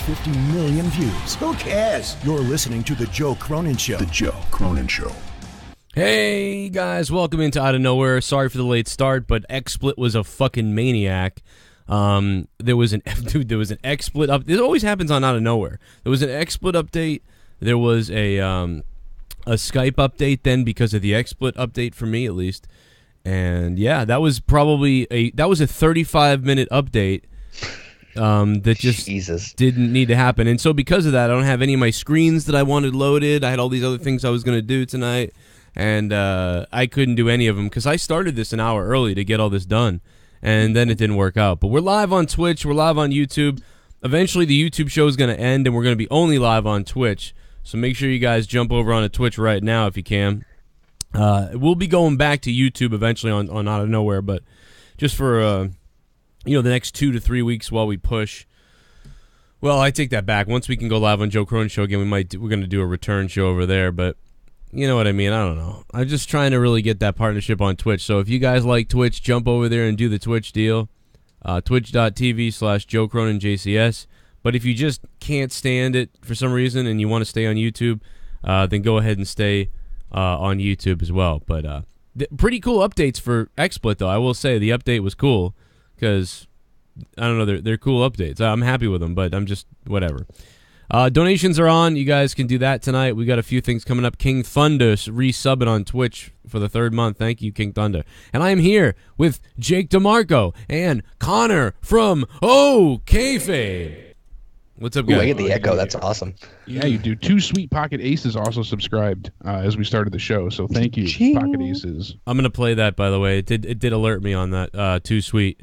50 million views. Who cares? You're listening to The Joe Cronin Show. The Joe Cronin Show. Hey guys, welcome into Out of Nowhere. Sorry for the late start, but XSplit was a fucking maniac. There was an XSplit up. This always happens on Out of Nowhere. There was an XSplit update. There was a Skype update then because of the XSplit update for me at least. And yeah, that was probably a 35-minute update that just didn't need to happen. And so because of that, I don't have any of my screens that I wanted loaded. I had all these other things I was going to do tonight, and I couldn't do any of them because I started this an hour early to get all this done, and then it didn't work out. But we're live on Twitch. We're live on YouTube. Eventually, the YouTube show is going to end, and we're going to be only live on Twitch. So make sure you guys jump over onto Twitch right now if you can. We'll be going back to YouTube eventually on Out of Nowhere, but just for the next 2 to 3 weeks while we push. Well, I take that back. Once we can go live on Joe Cronin Show again, we're going to do a return show over there, but you know what I mean. I don't know. I'm just trying to really get that partnership on Twitch. So if you guys like Twitch, jump over there and do the Twitch deal. Twitch.tv/Joe Cronin JCS. But if you just can't stand it for some reason and you want to stay on YouTube, then go ahead and stay on YouTube as well. But pretty cool updates for XSplit, though. I will say the update was cool because, I don't know, they're cool updates. I'm happy with them, but I'm just whatever. Donations are on. You guys can do that tonight. We got a few things coming up. King Thunder resubbing on Twitch for the 3rd month. Thank you, King Thunder. And I am here with Jake DeMarco and Connor from Kayfabe. What's up, guys? Ooh, I get the echo. That's awesome. Yeah, you do. 2 Sweet Pocket Aces also subscribed as we started the show, so thank you, Ching. Pocket Aces. I'm going to play that, by the way. It did alert me on that, 2 Sweet.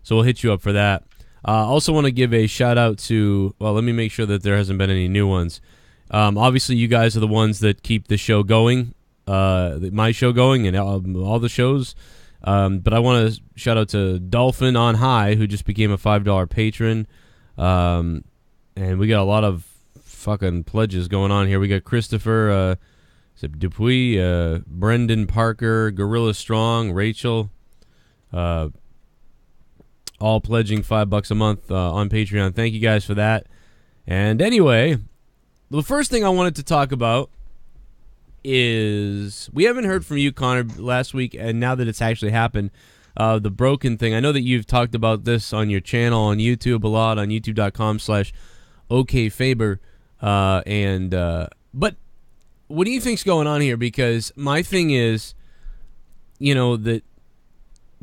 So we'll hit you up for that. Also want to give a shout-out to, well, let me make sure that there hasn't been any new ones. Obviously, you guys are the ones that keep the show going, my show going, and all the shows. But I want to shout out to Dolphin on High, who just became a $5 patron. And we got a lot of fucking pledges going on here. We got Christopher Dupuis, Brendan Parker, Gorilla Strong, Rachel, all pledging $5 a month on Patreon. Thank you guys for that. And anyway, the first thing I wanted to talk about is we haven't heard from you, Connor, last week, and now that it's actually happened, the broken thing. I know that you've talked about this on your channel on YouTube a lot, on youtube.com/OKFaber, but what do you think's going on here? Because my thing is, that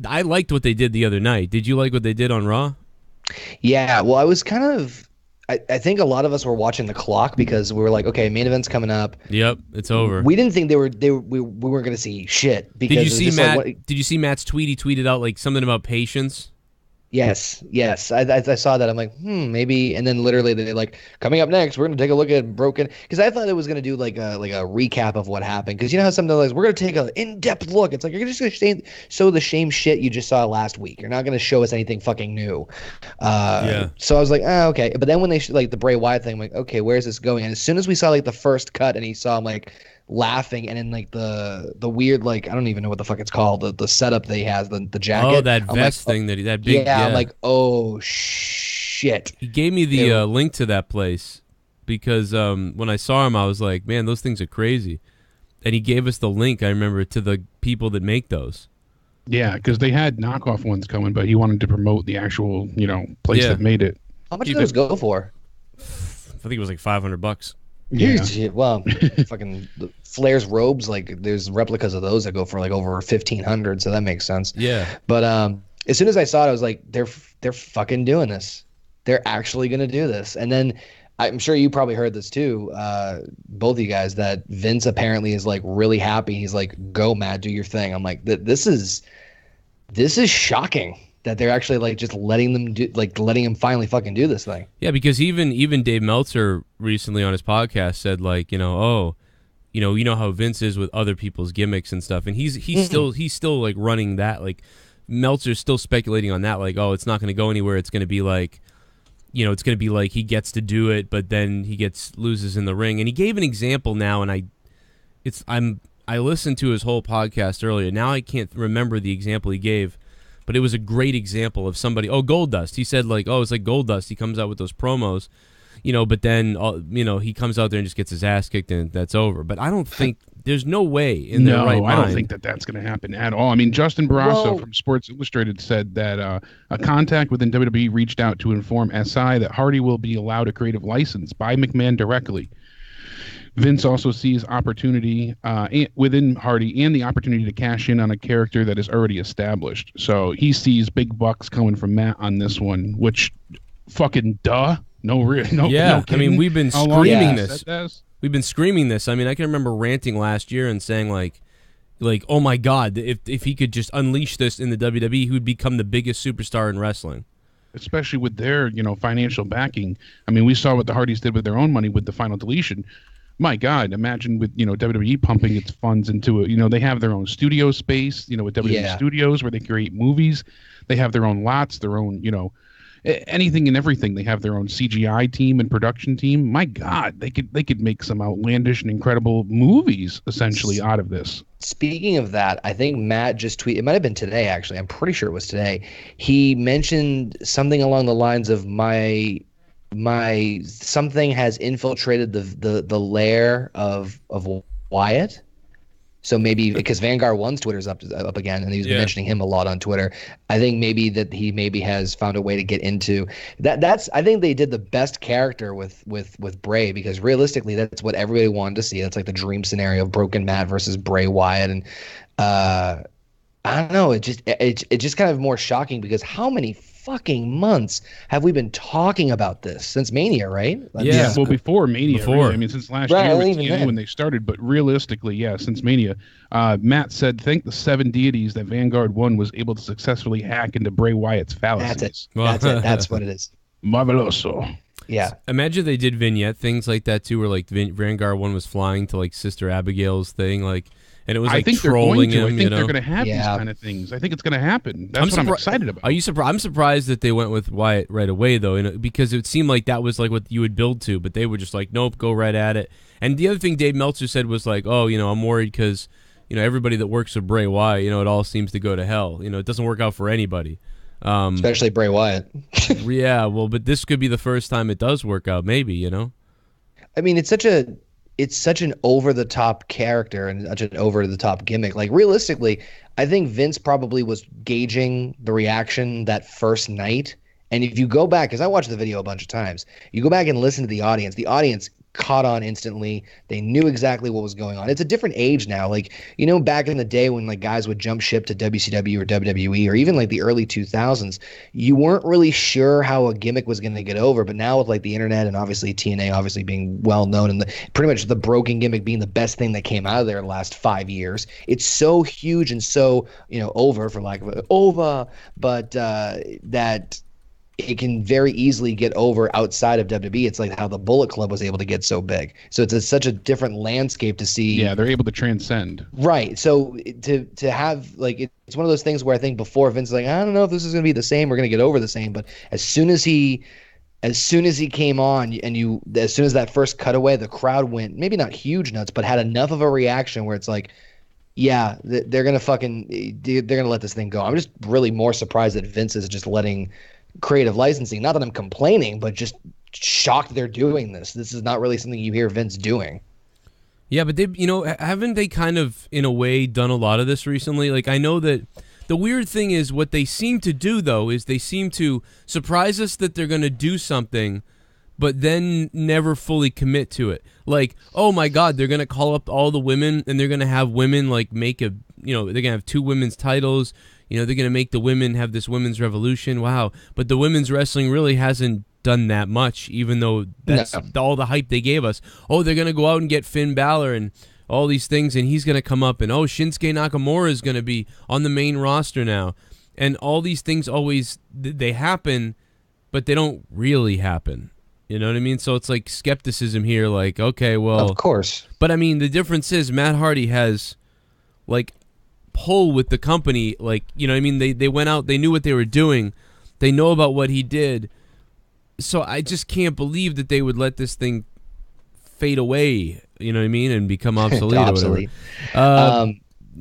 I liked what they did the other night. Did you like what they did on Raw? Yeah, well, I was kind of... I think a lot of us were watching the clock because we were like, okay, main event's coming up. Yep, it's over. We didn't think we weren't going to see shit. Because did you see Matt? Like, did you see Matt's tweet? He tweeted out like something about patience. Yes. I saw that. I'm like, maybe. And then literally they like, coming up next, we're going to take a look at Broken. Because I thought it was going to do like a recap of what happened. Because you know how something like, we're going to take an in-depth look. It's like, you're just going to show the same shit you just saw last week. You're not going to show us anything fucking new. Yeah. So I was like, okay. But then when they like the Bray Wyatt thing, I'm like, okay, where is this going? And as soon as we saw like the first cut and he saw him like laughing, and then like the weird, like, I don't even know what the fuck it's called, the setup that he has, the jacket. Oh, that vest thing that big. Yeah, I'm like, oh shit. He gave me the link to that place because when I saw him, I was like, man, those things are crazy. And he gave us the link, I remember, to the people that make those. Yeah, because they had knockoff ones coming, but he wanted to promote the actual, place that made it. How much did those go for? I think it was like $500. Yeah. Well, fucking Flair's robes, like there's replicas of those that go for like over 1,500, so that makes sense. Yeah. But as soon as I saw it, I was like, they're fucking doing this. They're actually gonna do this. And then I'm sure you probably heard this too, both of you guys, that Vince apparently is like really happy. He's like, go Matt, do your thing. I'm like, this is shocking that they're actually like just letting him finally fucking do this thing. Yeah, because even Dave Meltzer recently on his podcast said like, you know how Vince is with other people's gimmicks and stuff, and he's still like running that, like Meltzer's still speculating on that, like, oh, it's not going to go anywhere. It's going to be like, it's going to be like he gets to do it, but then he loses in the ring. And he gave an example now, and I listened to his whole podcast earlier. Now I can't remember the example he gave, but it was a great example of somebody. Oh, Goldust. He said like, oh, it's like Goldust. He comes out with those promos, but then he comes out there and just gets his ass kicked and that's over. But I don't think there's no way in their right mind. I don't think that's going to happen at all. I mean, Justin Barrasso from Sports Illustrated said that a contact within WWE reached out to inform SI that Hardy will be allowed a creative license by McMahon directly. Vince also sees opportunity within Hardy and the opportunity to cash in on a character that is already established. So he sees big bucks coming from Matt on this one, which fucking duh. No. I mean, we've been screaming this. We've been screaming this. I mean, I can remember ranting last year and saying like, oh my God, if he could just unleash this in the WWE, he would become the biggest superstar in wrestling. Especially with their, financial backing. I mean, we saw what the Hardys did with their own money with the Final Deletion. My God, imagine with, WWE pumping its funds into it. They have their own studio space, with WWE Studios where they create movies. They have their own lots, their own, anything and everything. They have their own CGI team and production team. My God, they could make some outlandish and incredible movies essentially out of this. Speaking of that, I think Matt just tweeted, it might have been today actually, I'm pretty sure it was today. He mentioned something along the lines of my something has infiltrated the lair of Wyatt. So maybe because Vanguard 1's Twitter's up again, and he's been mentioning him a lot on Twitter. I think maybe that he has found a way to get into that. I think they did the best character with Bray, because realistically that's what everybody wanted to see. That's like the dream scenario of Broken Matt versus Bray Wyatt, and I don't know. It just kind of more shocking because how many fucking months have we been talking about this since Mania, right? Yeah, well, before Mania. Really. I mean, since last year with TNA when they started, but realistically, since Mania. Matt said, thank the 7 deities that Vanguard 1 was able to successfully hack into Bray Wyatt's fallacies. That's it. That's what it is. Marveloso. Yeah. Imagine they did vignette things like that too, where like Vanguard 1 was flying to like Sister Abigail's thing, like. And it was like trolling him. I think they're going to have these kind of things. I think it's going to happen. That's what I'm excited about. Are you surprised? I'm surprised that they went with Wyatt right away, though, because it seemed like that was like what you would build to. But they were just like, nope, go right at it. And the other thing Dave Meltzer said was like, oh, I'm worried because everybody that works with Bray Wyatt, it all seems to go to hell. It doesn't work out for anybody, especially Bray Wyatt. Yeah, well, but this could be the first time it does work out. Maybe, I mean, it's such an over-the-top character and such an over-the-top gimmick. Like, realistically, I think Vince probably was gauging the reaction that first night. And if you go back, because I watched the video a bunch of times, you go back and listen to the audience caught on instantly. They knew exactly what was going on. It's a different age now. Like, back in the day when like guys would jump ship to WCW or WWE or even like the early 2000s, you weren't really sure how a gimmick was going to get over. But now with like the internet and obviously TNA obviously being well known and pretty much the broken gimmick being the best thing that came out of there in the last 5 years, it's so huge and so, over, for lack of a over, but that it can very easily get over outside of WWE. It's like how the Bullet Club was able to get so big. So it's such a different landscape to see. Yeah, they're able to transcend. Right. So to have like it's one of those things where I think before Vince is like, I don't know if this is going to be the same. We're going to get over the same. But as soon as he came on and as soon as that first cutaway, the crowd went maybe not huge nuts, but had enough of a reaction where it's like, yeah, they're going to let this thing go. I'm just really more surprised that Vince is just letting creative licensing, not that I'm complaining, but just shocked they're doing this. This is not really something you hear Vince doing. Yeah, but they, haven't they kind of in a way done a lot of this recently? Like, I know that the weird thing is what they seem to do though is they seem to surprise us that they're going to do something, but then never fully commit to it. Like, oh my God, they're going to call up all the women and they're going to have women like make they're going to have 2 women's titles. They're going to make the women have this women's revolution. Wow. But the women's wrestling really hasn't done that much, even though that's all the hype they gave us. Oh, they're going to go out and get Finn Balor and all these things, and he's going to come up, and oh, Shinsuke Nakamura is going to be on the main roster now. And all these things always, they happen, but they don't really happen. You know what I mean? So it's like skepticism here, like, okay, well. Of course. But I mean, the difference is Matt Hardy has, like, pull with the company, like, I mean, they went out, they knew what they were doing, they know about what he did, so I just can't believe that they would let this thing fade away, you know what I mean, and become obsolete. Obsolete. Or whatever.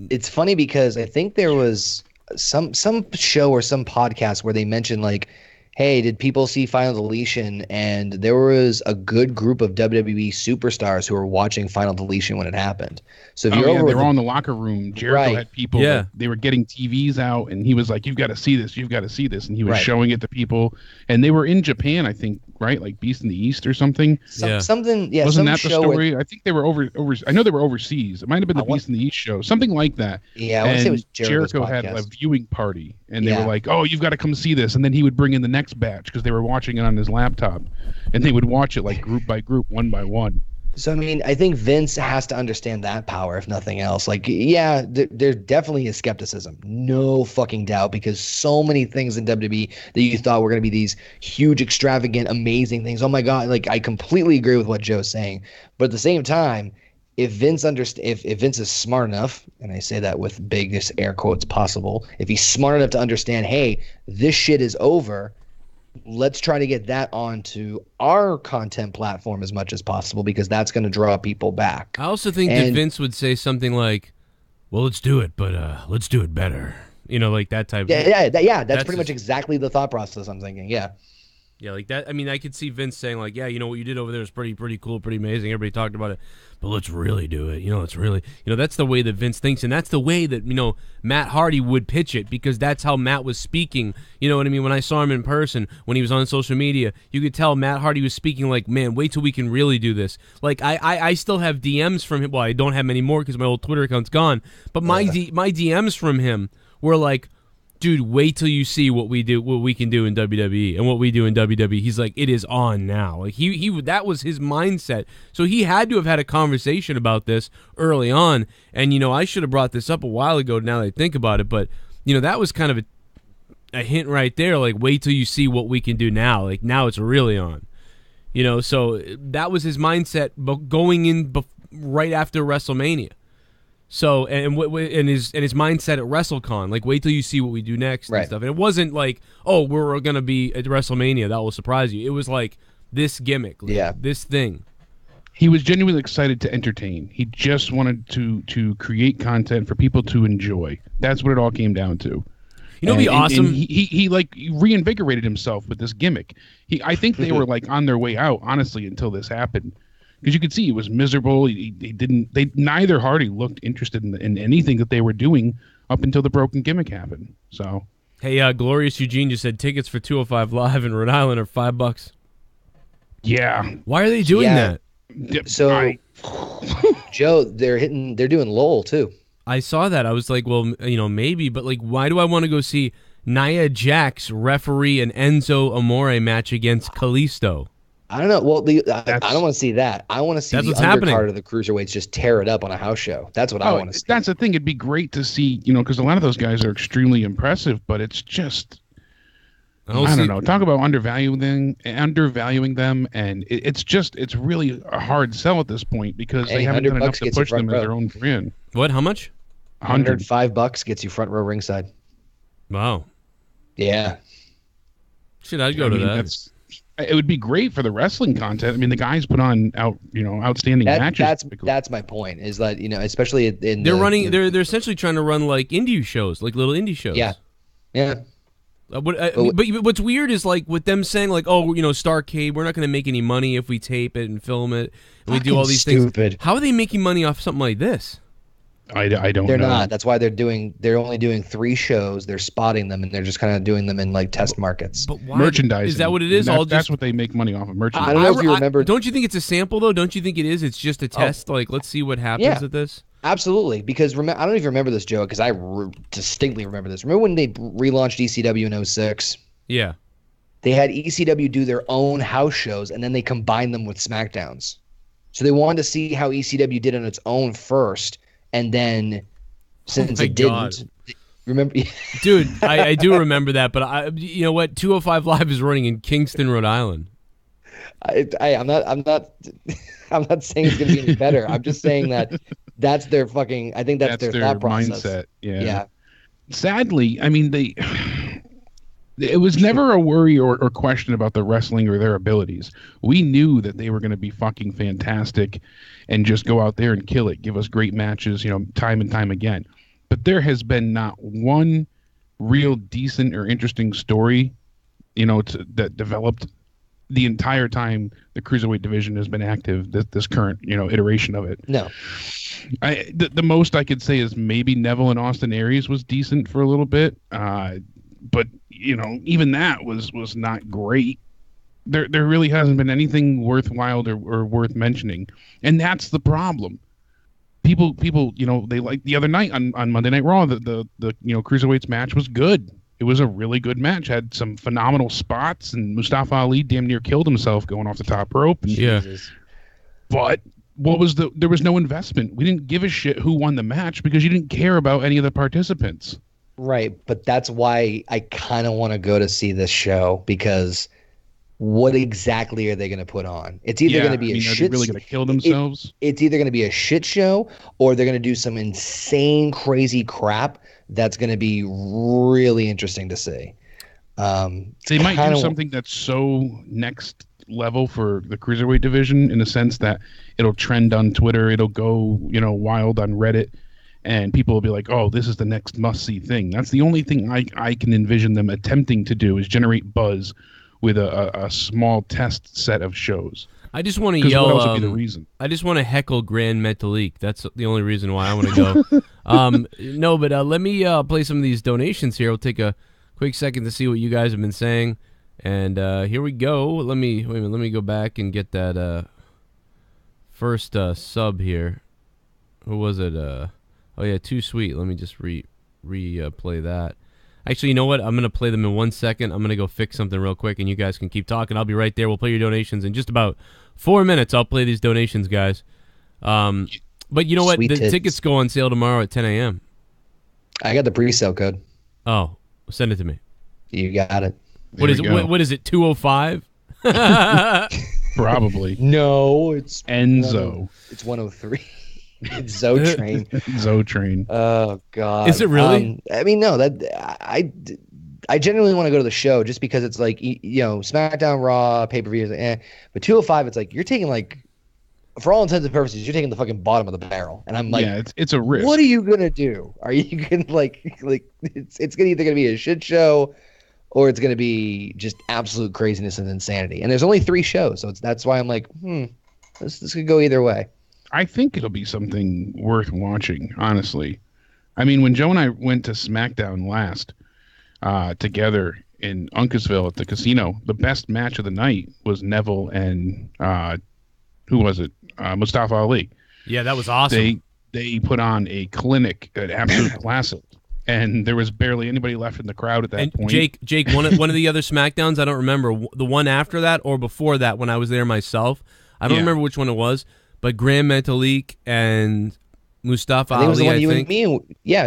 It's funny because I think there was some show or some podcast where they mentioned like hey, did people see Final Deletion? And there was a good group of WWE superstars who were watching Final Deletion when it happened. So if you're over they were all in the locker room. Jericho had people. Yeah. They were getting TVs out, and he was like, "You've got to see this. You've got to see this." And he was Right. showing it to people. And they were in Japan, I think, right? Like Beast in the East or something. Something, yeah. Wasn't some that the show story? I think they were over. I know they were overseas. It might have been the Beast in the East show, something like that. Yeah, I want to say it was Jericho had a viewing party, and they were like, "Oh, you've got to come see this." And then he would bring in the next batch because they were watching it on his laptop, and they would watch it like group by group, one by one. So, I mean, I think Vince has to understand that power, if nothing else. Like, yeah, there definitely is skepticism. No fucking doubt, because so many things in WWE that you thought were going to be these huge, extravagant, amazing things. Oh, my God. Like, I completely agree with what Joe's saying. But at the same time, if Vince if Vince is smart enough, and I say that with biggest air quotes possible, if he's smart enough to understand, hey, this shit is over, let's try to get that onto our content platform as much as possible, because that's going to draw people back. I also think that Vince would say something like, well, let's do it, but let's do it better. You know, like that type. That's pretty much exactly the thought process I'm thinking. Yeah, like that. I mean, I could see Vince saying like, yeah, you know, what you did over there is pretty cool, pretty amazing. Everybody talked about it, but let's really do it. You know, that's the way that Vince thinks, and that's the way that, you know, Matt Hardy would pitch it, because that's how Matt was speaking. You know what I mean? When I saw him in person, when he was on social media, you could tell Matt Hardy was speaking like, man, wait till we can really do this. Like, I still have DMs from him. Well, I don't have many more because my old Twitter account's gone, but my DMs from him were like, dude, wait till you see what we can do in WWE and what we do in WWE. He's like, it is on now. Like he that was his mindset. So he had to have had a conversation about this early on. And, you know, I should have brought this up a while ago now that I think about it. But, you know, that was kind of a hint right there. Like, wait till you see what we can do now. Like, now it's really on. You know, so that was his mindset going in right after WrestleMania. So and his mindset at WrestleCon, like, wait till you see what we do next and stuff. And it wasn't like, oh, we're gonna be at WrestleMania, that will surprise you. It was like this gimmick, like, this thing. He was genuinely excited to entertain. He just wanted to create content for people to enjoy. That's what it all came down to. You know, it'd be awesome. And he like reinvigorated himself with this gimmick. I think they were like on their way out, honestly, until this happened. Because you could see he was miserable. He didn't. Neither Hardy looked interested in anything that they were doing up until the broken gimmick happened. So, hey, Glorious Eugene just said tickets for 205 Live in Rhode Island are $5. Yeah. Why are they doing that? So, Joe, they're doing Lowell too. I saw that. I was like, well, you know, maybe, but like, why do I want to go see Nia Jax referee an Enzo Amore match against Kalisto? I don't know. Well, I don't want to see that. I want to see the undercard of the Cruiserweights just tear it up on a house show. That's what I want to see. That's the thing. It'd be great to see, you know, because a lot of those guys are extremely impressive, but it's just, I don't know. Talk about undervaluing them, and it's really a hard sell at this point, because they haven't done enough to push them as their own brand. What? How much? $105 gets you front row ringside. Wow. Yeah. Shit, I'd go to that. It would be great for the wrestling content. I mean, the guys put on outstanding matches. That's my point. Is that, you know, especially in they're essentially trying to run like indie shows, like little indie shows. Yeah. But what's weird is, like, with them saying like, oh, you know, Starrcade, we're not going to make any money if we tape it and film it and we do all these things. How are they making money off something like this? I don't know. They're not. That's why they're only doing 3 shows. They're spotting them, and they're just kind of doing them in like test markets. But why? Merchandising. Is that what it is? That's what they make money off of, merchandising. I don't know if you remember. Don't you think it's a sample though? Don't you think it is? It's just a test. Like, let's see what happens with this. Absolutely. Because I don't know if you remember this, Joe, because I distinctly remember this. Remember when they relaunched ECW in 2006? Yeah. They had ECW do their own house shows, and then they combined them with SmackDowns. So they wanted to see how ECW did on its own first, and then, since it didn't, remember? Dude, I do remember that, but you know what? 205 Live is running in Kingston, Rhode Island. I'm not saying it's gonna be any better. I'm just saying that that's their fucking. I think that's their thought process. Mindset. Yeah. Sadly, I mean, it was never a worry or question about the wrestling or their abilities. We knew that they were going to be fucking fantastic and just go out there and kill it, give us great matches, you know, time and time again. But there has been not one real decent or interesting story that developed the entire time the cruiserweight division has been active. This current iteration of it. No. The most I could say is maybe Neville and Austin Aries was decent for a little bit, but even that was not great. There really hasn't been anything worthwhile or worth mentioning, and that's the problem. People, they like the other night on Monday Night Raw, the cruiserweights match was good. It was a really good match. Had some phenomenal spots, and Mustafa Ali damn near killed himself going off the top rope. Yeah. But there was no investment. We didn't give a shit who won the match because you didn't care about any of the participants. Right, but that's why I kind of want to go to see this show, because what exactly are they going to put on? It's either going to be a shit. Are they really going to kill themselves? It's either going to be a shit show, or they're going to do some insane, crazy crap that's going to be really interesting to see. They might do something that's so next level for the cruiserweight division, in the sense that it'll trend on Twitter, it'll go wild on Reddit, and people will be like, oh, this is the next must-see thing. That's the only thing I can envision them attempting to do, is generate buzz with a small test set of shows. I just want to yell. What else would be the reason? I just want to heckle Grand Metalik. That's the only reason why I want to go. No, but let me play some of these donations here. We'll take a quick second to see what you guys have been saying, and here we go. Let me go back and get that first sub here. Who was it? Oh yeah, Too Sweet. Let me just replay that. Actually, you know what? I'm going to play them in 1 second. I'm going to go fix something real quick, and you guys can keep talking. I'll be right there. We'll play your donations in just about 4 minutes. I'll play these donations, guys. But you know what? The tickets go on sale tomorrow at 10 a.m. I got the pre-sale code. Oh, send it to me. You got it. What is it? What is it? 205? Probably. No, it's Enzo. It's 103. It's Zotrain. Zotrain. Oh God. Is it really? I mean, no. I genuinely want to go to the show just because it's like SmackDown, Raw, pay-per-view, but 205. It's like you're taking, like, for all intents and purposes, you're taking the fucking bottom of the barrel, and I'm like, yeah, it's a risk. What are you gonna do? Are you gonna like it's either gonna be a shit show, or it's gonna be just absolute craziness and insanity? And there's only 3 shows, so that's why I'm like, this could go either way. I think it'll be something worth watching, honestly. I mean, when Joe and I went to SmackDown last together in Uncasville at the casino, the best match of the night was Neville and who was it? Mustafa Ali. Yeah, that was awesome. They put on a clinic, an absolute classic, and there was barely anybody left in the crowd at that point. Jake, one of the other SmackDowns, I don't remember the one after that or before that when I was there myself. I don't remember which one it was. But Grand Metalik and Mustafa Ali, I think it was the one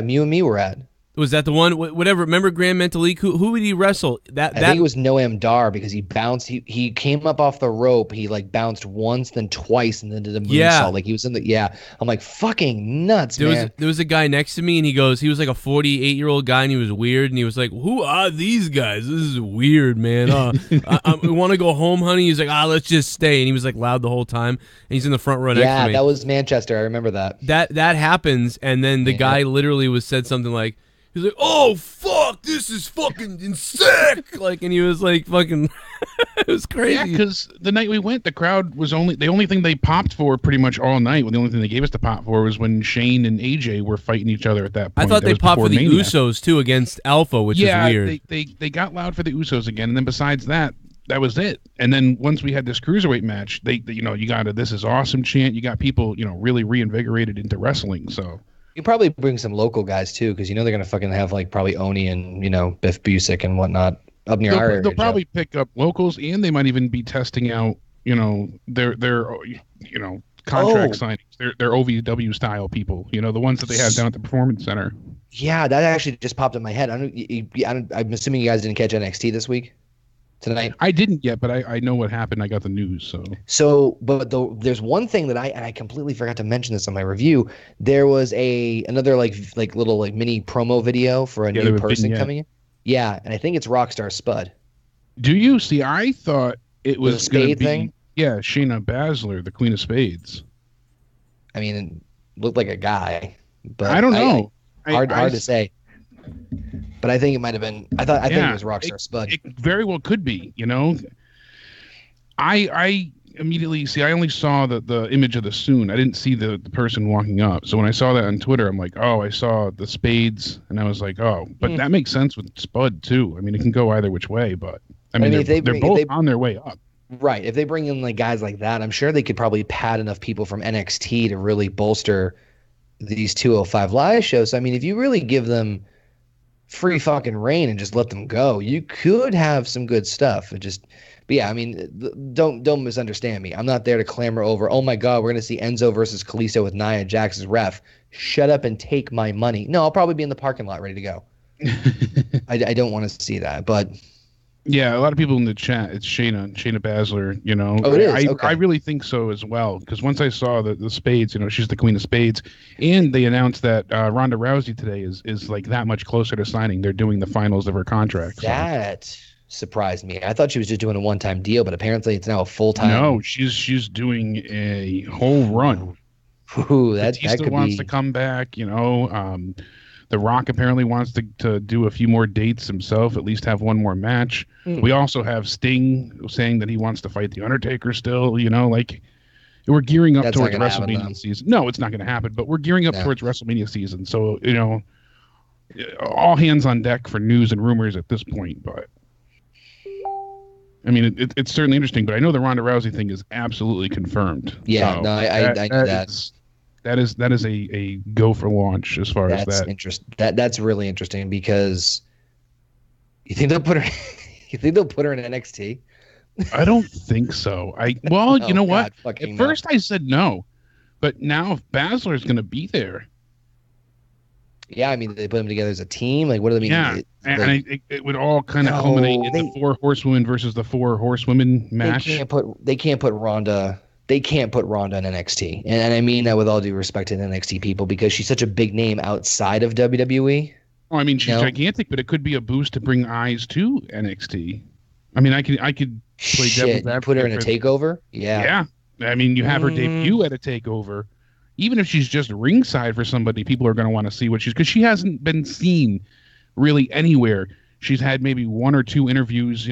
you and me were at. Was that the one? Whatever. Remember Grand Metalik? Who would he wrestle? I think it was Noam Dar, because he bounced. He came up off the rope. He like bounced once, then twice, and then did a moonsault. Yeah. Like he was in the. Yeah. I'm like, fucking nuts, man. There was a guy next to me, and he was like a 48-year-old guy, and he was weird, and he was like, "Who are these guys? This is weird, man. I want to go home, honey." He's like, let's just stay, and he was like loud the whole time, and he's in the front row next to me. Yeah, that was Manchester. I remember that. That happens, and then the guy literally said something like. He's like, "Oh fuck, this is fucking sick!" Like, and he was like, "Fucking," it was crazy. Yeah, because the night we went, the crowd was the only thing they popped for pretty much all night. Well, the only thing they gave us to pop for was when Shane and AJ were fighting each other at that point. I thought they popped for the Usos too against Alpha, which is weird. They got loud for the Usos again, and then besides that was it. And then once we had this cruiserweight match, they you got a "This is awesome" chant. You got people really reinvigorated into wrestling. So. You probably bring some local guys too, because they're gonna fucking have like probably Oni and Biff Busick and whatnot up near our area. They'll probably pick up locals, and they might even be testing out their contract signings, their OVW style people, the ones that they have down at the Performance Center. Yeah, that actually just popped in my head. I'm assuming you guys didn't catch NXT this week. Tonight? I didn't yet, but I know what happened. I got the news. But there's one thing that I completely forgot to mention this on my review. There was another like little mini promo video for a new person coming in. Yeah, and I think it's Rockstar Spud. Do you see? I thought it was a spade thing. Yeah, Shayna Baszler, the Queen of Spades. I mean, it looked like a guy, but I don't know. Hard to say. But I think it might have been. I think it was Rockstar Spud. It very well could be. I immediately I only saw the image of the soon. I didn't see the person walking up. So when I saw that on Twitter, I'm like, oh, I saw the spades, and I was like, oh, but that makes sense with Spud too. I mean, it can go either which way, but I mean, they're both on their way up. Right. If they bring in like guys like that, I'm sure they could probably pad enough people from NXT to really bolster these 205 Live shows. I mean, if you really give them free fucking reign and just let them go, you could have some good stuff. But yeah, I mean, don't misunderstand me. I'm not there to clamor over, oh my God, we're going to see Enzo versus Kalisto with Nia Jax as ref. Shut up and take my money. No, I'll probably be in the parking lot ready to go. I don't want to see that, but... Yeah, a lot of people in the chat, it's Shayna Baszler, Oh, it is? I really think so as well, because once I saw the spades, she's the queen of spades, and they announced that Ronda Rousey today is like that much closer to signing. They're doing the finals of her contract. That surprised me. I thought she was just doing a one-time deal, but apparently it's now a full-time. No, she's doing a whole run. Ooh, that could wants be... to come back, The Rock apparently wants to do a few more dates himself, at least have one more match. We also have Sting saying that he wants to fight The Undertaker still, we're gearing up towards WrestleMania season. No, it's not going to happen, but we're gearing up towards WrestleMania season. So, all hands on deck for news and rumors at this point. But, I mean, it's certainly interesting, but I know the Ronda Rousey thing is absolutely confirmed. Yeah, so no, I knew that. That is a go for launch as far as that. That's really interesting because you think they'll put her in NXT? I don't think so. You know what? At first I said no, but now if Baszler is going to be there. Yeah, I mean they put them together as a team. Like what do they mean? Yeah, it would all kind of culminate in the 4 horsewomen versus the 4 horsewomen match. They can't put Ronda. They can't put Ronda in NXT. And I mean that with all due respect to the NXT people because she's such a big name outside of WWE. Oh, I mean, she's gigantic, but it could be a boost to bring eyes to NXT. I mean, I could play devil's advocate. Put her in a takeover? Yeah. Yeah. I mean, you have her debut at a takeover. Even if she's just ringside for somebody, people are going to want to see what because she hasn't been seen really anywhere. She's had maybe 1 or 2 interviews.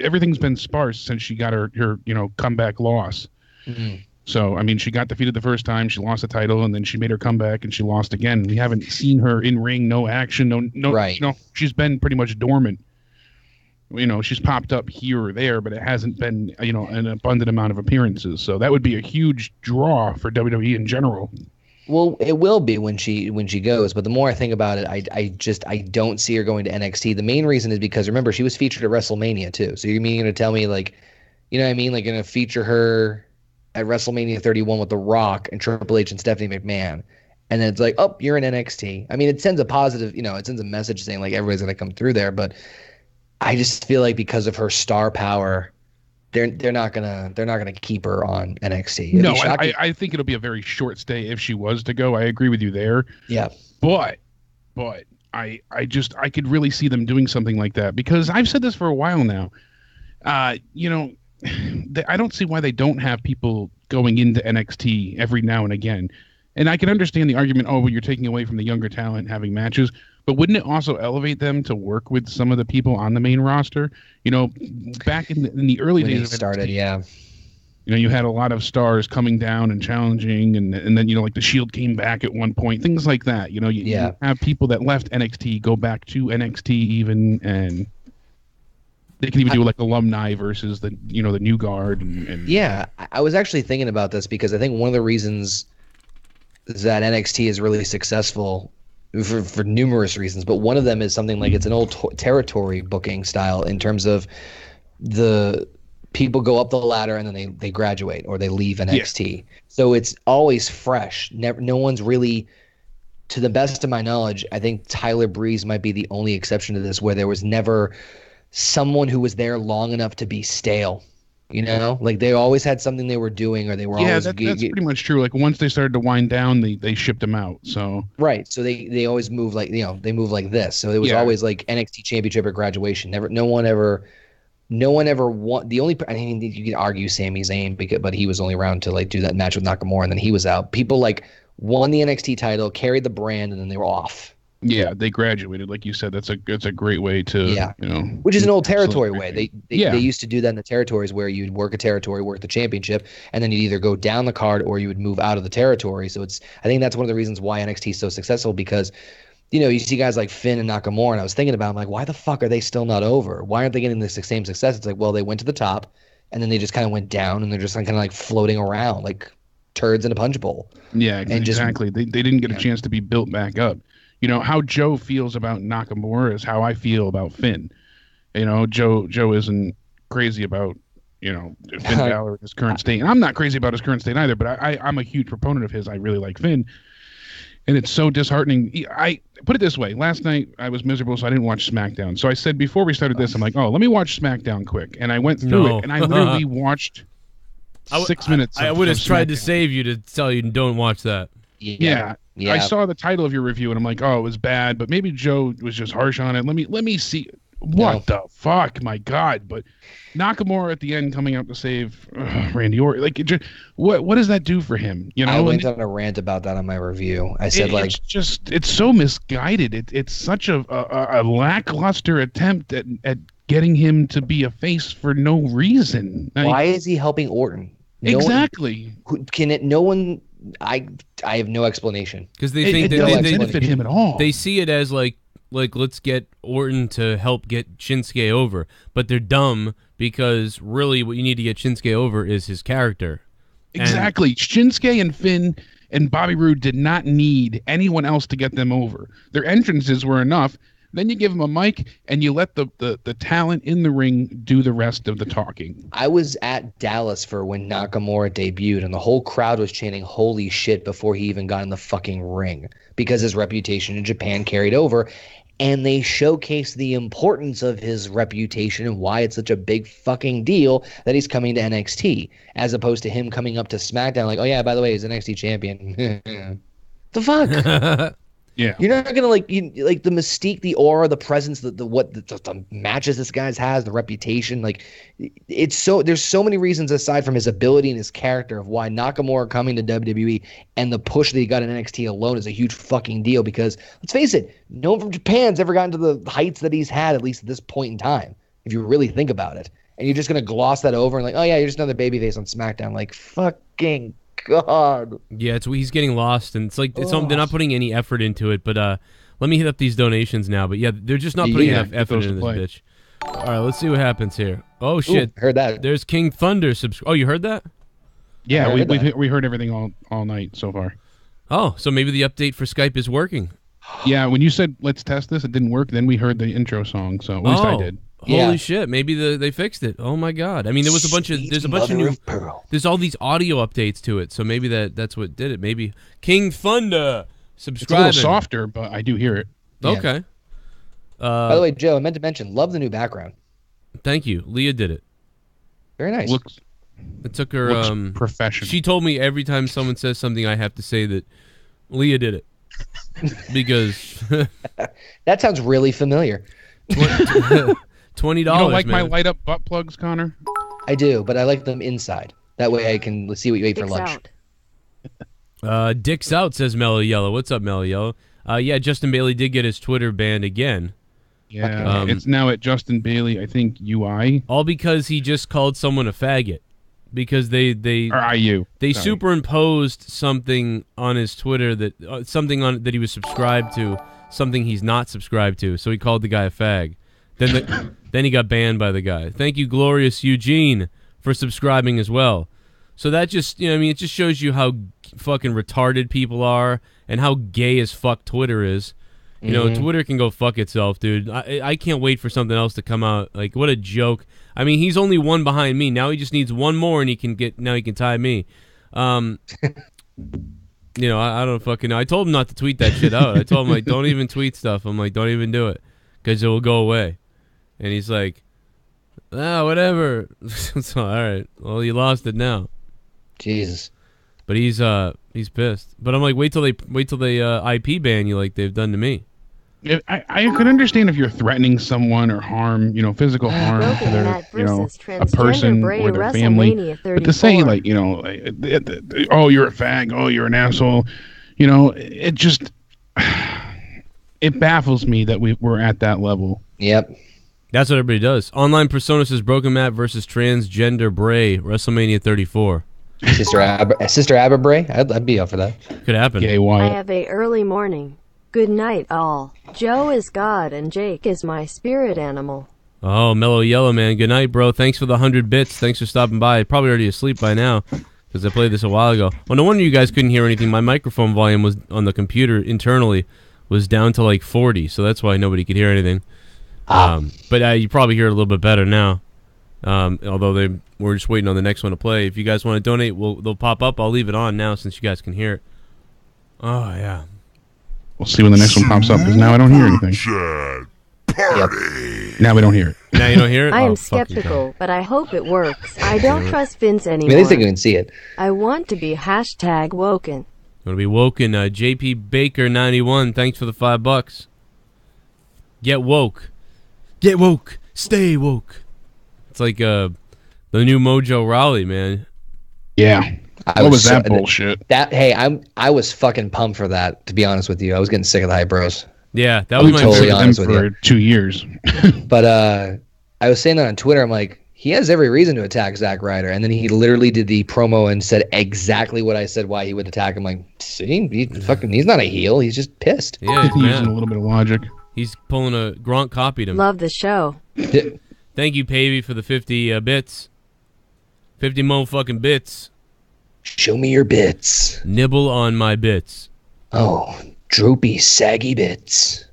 Everything's been sparse since she got her comeback loss. Mm-hmm. So, I mean, she got defeated the first time, she lost the title, and then she made her comeback and she lost again. We haven't seen her in ring, no action, no. Right. She's been pretty much dormant. She's popped up here or there, but it hasn't been, an abundant amount of appearances. So that would be a huge draw for WWE in general. Well, it will be when she goes, but the more I think about it, I don't see her going to NXT. The main reason is because remember she was featured at WrestleMania too. So you're going to tell me like, you know what I mean, like going to feature her at WrestleMania 31 with The Rock and Triple H and Stephanie McMahon. And then it's like, oh, you're in NXT. I mean, it sends a positive, it sends a message saying like everybody's going to come through there. But I just feel like because of her star power, they're not gonna keep her on NXT. No, I think it'll be a very short stay if she was to go. I agree with you there. Yeah. But I could really see them doing something like that because I've said this for a while now. I don't see why they don't have people going into NXT every now and again. And I can understand the argument, well, you're taking away from the younger talent having matches, but wouldn't it also elevate them to work with some of the people on the main roster? Back in the early days of NXT, you had a lot of stars coming down and challenging, and then, like the Shield came back at one point, things like that. You have people that left NXT go back to NXT even, and they can even do like alumni versus the new guard. And yeah, I was actually thinking about this because I think one of the reasons that NXT is really successful for numerous reasons, but one of them is something like it's an old territory booking style in terms of the people go up the ladder and then they graduate or they leave NXT. Yeah. So it's always fresh. No one's really, to the best of my knowledge, I think Tyler Breeze might be the only exception to this where there was never someone who was there long enough to be stale. Like they always had something they were doing, or they were always. Yeah, that's pretty much true. Like once they started to wind down, they shipped them out. So right, so they always move like they move like this. So it was always like NXT Championship or graduation. No one ever won. The only you could argue Sami Zayn but he was only around to like do that match with Nakamura and then he was out. People like won the NXT title, carried the brand, and then they were off. Yeah, they graduated, like you said. That's a great way to which is an old territory way. Yeah. They used to do that in the territories where you'd work a territory, work the championship, and then you'd either go down the card or you would move out of the territory. So I think that's one of the reasons why NXT is so successful, because you see guys like Finn and Nakamura, and I was thinking about, I'm like, why the fuck are they still not over? Why aren't they getting the same success? It's like, well, they went to the top, and then they just kind of went down, and they're just kind of like floating around like turds in a punch bowl. Yeah, exactly. They didn't get a chance to be built back up. How Joe feels about Nakamura is how I feel about Finn. Joe isn't crazy about, Finn Balor in his current state. And I'm not crazy about his current state either, but I'm a huge proponent of his. I really like Finn. And it's so disheartening. I put it this way. Last night I was miserable, so I didn't watch SmackDown. So I said before we started this, I'm like, let me watch SmackDown quick. And I went through it, and I literally watched 6 minutes. I would have tried to save you to tell you don't watch that. Yeah. I saw the title of your review and I'm like, it was bad, but maybe Joe was just harsh on it. Let me see. What the fuck? My God. But Nakamura at the end coming out to save Randy Orton. Like, what does that do for him? I went on a rant about that on my review. I said, it's so misguided. It's such a lackluster attempt at getting him to be a face for no reason. Why is he helping Orton? Exactly. No one. I have no explanation, because they think it doesn't benefit him at all. They see it as like let's get Orton to help get Shinsuke over, but they're dumb, because really what you need to get Shinsuke over is his character. Exactly. Shinsuke and Finn and Bobby Roode did not need anyone else to get them over. Their entrances were enough. Then you give them a mic and you let the talent in the ring do the rest of the talking. I was at Dallas for when Nakamura debuted, and the whole crowd was chanting "Holy shit" before he even got in the fucking ring, because his reputation in Japan carried over, and they showcased the importance of his reputation and why it's such a big fucking deal that he's coming to NXT, as opposed to him coming up to SmackDown like, oh yeah, by the way, he's NXT champion. The fuck? Yeah, you're not gonna like the mystique, the aura, the presence, the matches this guy's has, the reputation. Like, there's so many reasons aside from his ability and his character of why Nakamura coming to WWE and the push that he got in NXT alone is a huge fucking deal. Because let's face it, no one from Japan's ever gotten to the heights that he's had, at least at this point in time, if you really think about it. And you're just gonna gloss that over and like, oh yeah, you're just another babyface on SmackDown. Like, fucking God. Yeah, he's getting lost, and it's like they're not putting any effort into it. But let me hit up these donations now. But yeah, they're just not putting enough effort into this bitch. All right, let's see what happens here. Oh shit, heard that. There's King Thunder. Oh, you heard that? Yeah, we heard everything all night so far. Oh, so maybe the update for Skype is working. Yeah, when you said let's test this, it didn't work. Then we heard the intro song, so at least I did. Holy shit! Maybe they fixed it. Oh my god! I mean, there's a bunch of new. There's all these audio updates to it, so maybe that's what did it. Maybe King Thunder subscribe. It's a little softer, but I do hear it. Yeah. Okay. By the way, Joe, I meant to mention, love the new background. Thank you. Leah did it. Very nice. It took her professional. She told me every time someone says something, I have to say that Leah did it because that sounds really familiar. $20. You don't like my light up butt plugs, Connor? I do, but I like them inside. That way I can see what you ate for lunch. Dick's out, says Mellow Yellow. What's up, Mellow Yellow? Yeah, Justin Bailey did get his Twitter banned again. Yeah, it's now at Justin Bailey, I think, UI. All because he just called someone a faggot. Because they superimposed something on his Twitter that something on that he was subscribed to, something he's not subscribed to. So he called the guy a fag. Then he got banned by the guy. Thank you, Glorious Eugene, for subscribing as well. So that just, it just shows you how fucking retarded people are and how gay as fuck Twitter is. Twitter can go fuck itself, dude. I can't wait for something else to come out. Like, what a joke. I mean, he's only one behind me. Now he just needs one more, and he can tie me. I don't fucking know. I told him not to tweet that shit out. I told him, like, don't even tweet stuff. I'm like, don't even do it, because it will go away. And he's like, whatever. So, all right. Well, you lost it now. Jesus. But he's pissed. But I'm like, wait till they IP ban you like they've done to me. I could understand if you're threatening someone or harm, physical harm to their, a person or their family. But to say like, oh, you're a fag, oh, you're an asshole, it just, It baffles me that we're at that level. Yep. That's what everybody does. Online Persona says Broken Matt versus Transgender Bray, WrestleMania 34. Sister Abba Bray? I'd be up for that. Could happen. Gay I Wyatt. have a early morning. Good night, all. Joe is God and Jake is my spirit animal. Oh, Mellow Yellow, man. Good night, bro. Thanks for the 100 bits. Thanks for stopping by. Probably already asleep by now because I played this a while ago. Well, no wonder you guys couldn't hear anything. My microphone volume was on the computer internally was down to like 40, so that's why nobody could hear anything. But you probably hear it a little bit better now. Although we're just waiting on the next one to play. If you guys want to donate, they'll pop up. I'll leave it on now since you guys can hear it. Oh, yeah. We'll see when the next one pops up because now I don't hear anything. Yep. Now we don't hear it. Now you don't hear it? I am Oh, fucking skeptical, but I hope it works. I don't trust Vince I anymore. mean, at least they can see it. I want to be #woken. Gonna be Woken. JP Baker 91. Thanks for the $5. Get woke. Get woke. Stay woke. It's like the new Mojo Rawley, man. Yeah. What was that bullshit? I was fucking pumped for that, to be honest with you. I was getting sick of the hype bros. Yeah, that was my totally favorite. honest with for you. 2 years. But I was saying that on Twitter. I'm like, he has every reason to attack Zack Ryder. And then he literally did the promo and said exactly what I said why he would attack him. Like, see, he's not a heel. He's just pissed. Yeah, he's Using a mad. little bit of logic. He's pulling a Gronk copied him. Love the show. Thank you, Pavey, for the 50 bits. 50 motherfucking bits. Show me your bits. Nibble on my bits. Oh, droopy, saggy bits.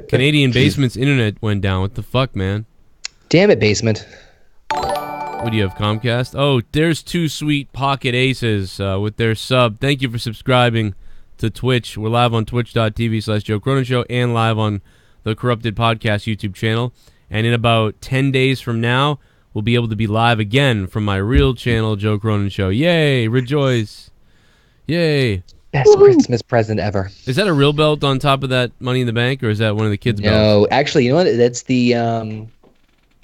Canadian Basement's internet went down. What the fuck, man? Damn it, Basement. What do you have, Comcast? Oh, there's two sweet pocket aces with their sub. Thank you for subscribing to Twitch. We're live on twitch.tv/Joe Cronin Show and live on the Corrupted Podcast YouTube channel. And in about 10 days from now, we'll be able to be live again from my real channel, Joe Cronin Show. Yay! Rejoice! Yay! Best Christmas present ever. Is that a real belt on top of that Money in the Bank, or is that one of the kids' belts? No, actually, you know what? That's the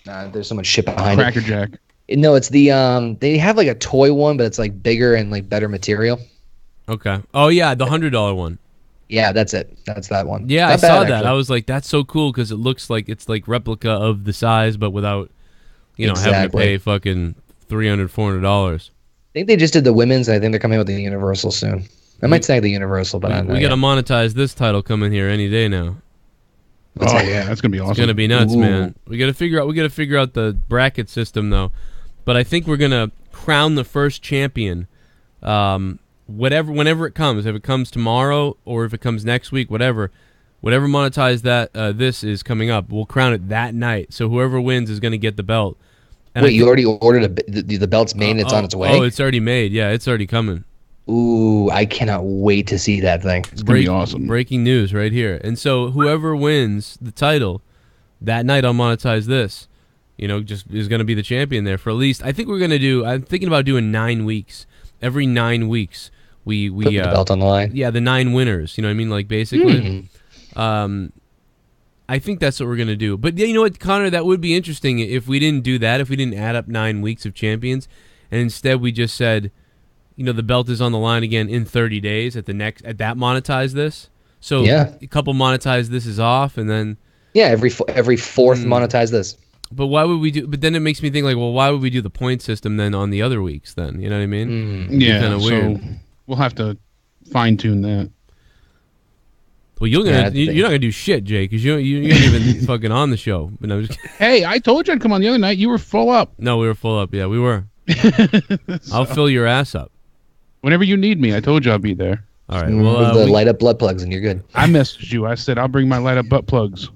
there's so much shit behind Cracker Jack. it. No, it's the they have like a toy one, but it's like bigger and like better material. Okay. Oh, yeah, the $100 one. Yeah, that's it. That's that one. Yeah, Not I saw bad, that. actually. I was like, that's so cool because it looks like it's like replica of the size, but without, having to Exactly. pay fucking $300, $400. I think they just did the women's, and I think they're coming out with the Universal soon. I might snag the Universal, but I don't know. We got to monetize this title coming here any day now. Oh, yeah, that's going to be awesome. It's gonna be nuts, Ooh. man. We gotta figure out the bracket system though. But I think we're gonna crown the first champion. Whenever it comes, if it comes tomorrow or if it comes next week, whatever monetize that this is coming up, we'll crown it that night. So whoever wins is gonna get the belt. And Wait, you already ordered the belt's made and it's on its way? Oh, it's already made. Yeah, it's already coming. Ooh, I cannot wait to see that thing. It's going to be awesome. Breaking news right here. And so whoever wins the title that night on Monetize This, just is going to be the champion there for at least, I think I'm thinking about doing 9 weeks. Every 9 weeks, we Put the belt on the line. yeah, the 9 winners, you know what I mean? Like basically, I think that's what we're going to do. But you know what, Connor, that would be interesting if we didn't do that, if we didn't add up 9 weeks of champions, and instead we just said, the belt is on the line again in 30 days at that Monetize This. So Yeah. a couple Monetize This is off, and then. Yeah, every fourth monetize this. But why would we do? But then it makes me think like, well, why would we do the point system then on the other weeks? Then you know what I mean? Yeah, kinda so weird. we'll have to fine-tune that. Well, you're Yeah, not gonna do shit, Jay, because you ain't even fucking on the show. But I'm just kidding. Hey, I told you I'd come on the other night. You were full up. No, we were full up. Yeah, we were. I'll fill your ass up. Whenever you need me, I told you I'll be there. All right. With Well, the light up blood plugs, and you're good. I messaged you. I said I'll bring my light-up butt plugs.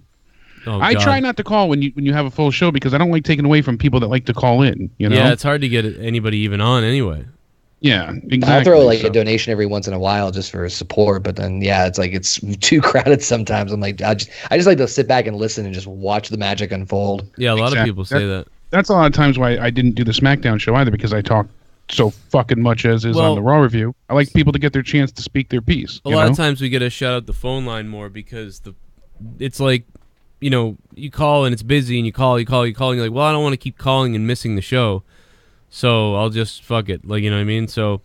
I try not to call when you have a full show because I don't like taking away from people that like to call in. Yeah, it's hard to get anybody even on anyway. Yeah, exactly. I'll throw like a donation every once in a while just for support, but then it's like it's too crowded sometimes. I'm like, I just like to sit back and listen and just watch the magic unfold. Yeah, a lot of Exactly. people say that. That's a lot of times why I didn't do the SmackDown show either because I talk so fucking much as is on the Raw review. I like people to get their chance to speak their piece. A lot of times we get to shout out the phone line more because it's like, you call and it's busy and you call and you're like, well, I don't want to keep calling and missing the show. So I'll just fuck it. Like, you know what I mean? So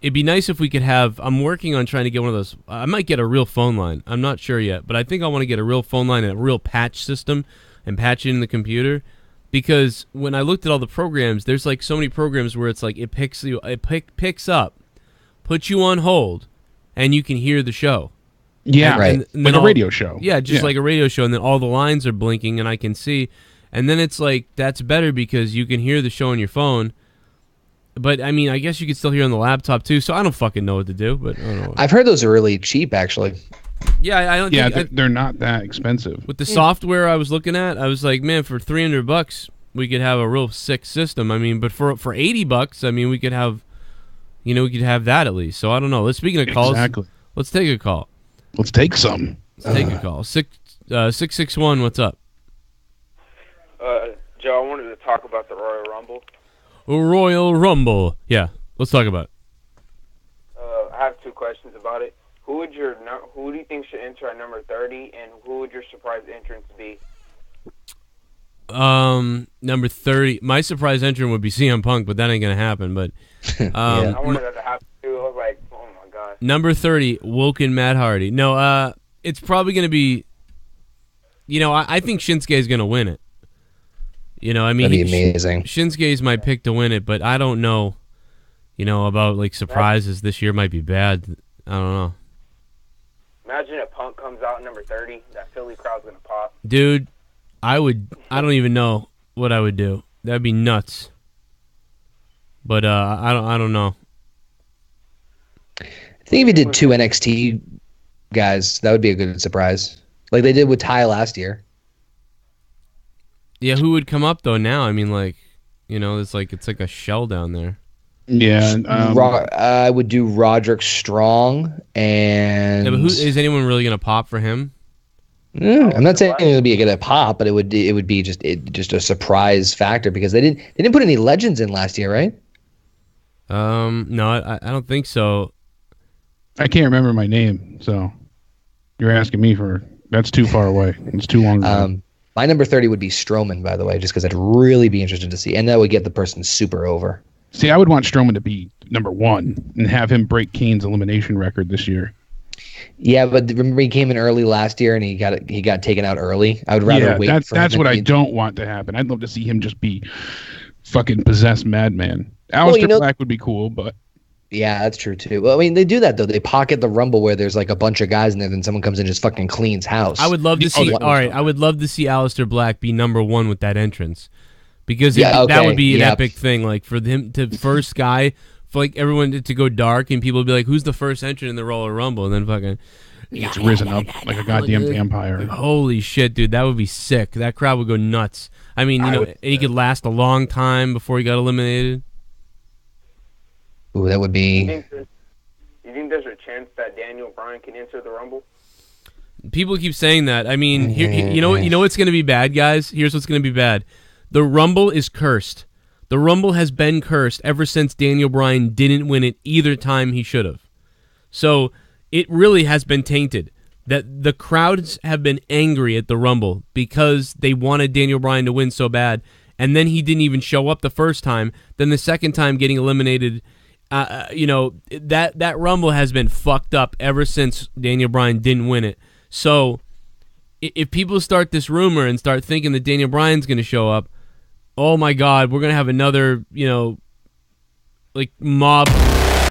it'd be nice if we could have. I'm working on trying to get one of those. I might get a real phone line. I'm not sure yet, but I think I want to get a real phone line and a real patch system and patch it in the computer. Because when I looked at all the programs, there's like so many programs where it's like it picks up, puts you on hold, and you can hear the show. Yeah, right. And like a radio show. Yeah, just like a radio show, and then all the lines are blinking, and I can see. And then it's like, that's better because you can hear the show on your phone. But, I mean, I guess you could still hear on the laptop, too, so I don't fucking know what to do. But I don't know. I've heard those are really cheap, actually. Yeah, I don't think... They're not that expensive. With the software I was looking at, I was like, man, for $300, we could have a real sick system. I mean, but for $80, I mean, we could have... we could have that at least. So, I don't know. Speaking of calls, let's take a call. Let's take some. Let's take a call. 661, what's up? Joe, I wanted to talk about the Royal Rumble. Royal Rumble. Yeah, let's talk about it. I have two questions about it. Who do you think should enter at number 30, and who would your surprise entrance be? Number 30. My surprise entrant would be CM Punk, but that ain't gonna happen. But I wanted that to happen too. I was like, oh my god. Number 30, Woken Matt Hardy. No, it's probably gonna be. I think Shinsuke is gonna win it. I mean, that'd be amazing. Shinsuke's my pick to win it, but I don't know. About like surprises this year might be bad. I don't know. Imagine if Punk comes out number 30. That Philly crowd's gonna pop. Dude, I don't even know what I would do. That'd be nuts. But I don't know. I think if you did 2 NXT guys, that would be a good surprise, like they did with Tye last year. Yeah, who would come up though now? I mean, like, it's like a shell down there. Yeah, I would do Roderick Strong, and yeah, but is anyone really gonna pop for him? I'm not saying it would be a pop, but it would be just a surprise factor because they didn't put any legends in last year, right? No, I don't think so. I can't remember my name, so you're asking me for that's too far away. It's too long ago. My number 30 would be Strowman, by the way, just because I'd really be interested to see, and that would get the person super over. See, I would want Strowman to be number 1 and have him break Kane's elimination record this year. Yeah, but remember he came in early last year and he got taken out early. I would rather wait. That's what I don't want to happen. I'd love to see him just be fucking possessed madman. Aleister Black would be cool, but yeah, that's true too. Well, I mean, they do that though. They pocket the Rumble where there's like a bunch of guys in there, then someone comes in and just fucking cleans house. I would love to see. All right, I would love to see Aleister Black be number 1 with that entrance, because that would be an epic thing. Like for him to first guy, for like everyone to go dark and people would be like, "Who's the first entrant in the Royal Rumble?" And then fucking it's risen up like a goddamn vampire. Holy shit, dude, that would be sick. That crowd would go nuts. I mean, he could last a long time before he got eliminated. Ooh, that would be. You think there's a chance that Daniel Bryan can enter the Rumble? People keep saying that. I mean, you know what's going to be bad, guys? Here's what's going to be bad. The Rumble is cursed. The Rumble has been cursed ever since Daniel Bryan didn't win it either time he should have. So it really has been tainted. That the crowds have been angry at the Rumble because they wanted Daniel Bryan to win so bad, and then he didn't even show up the first time. Then the second time getting eliminated. That Rumble has been fucked up ever since Daniel Bryan didn't win it. So if people start this rumor and start thinking that Daniel Bryan's going to show up, oh my God, we're going to have another, like mob.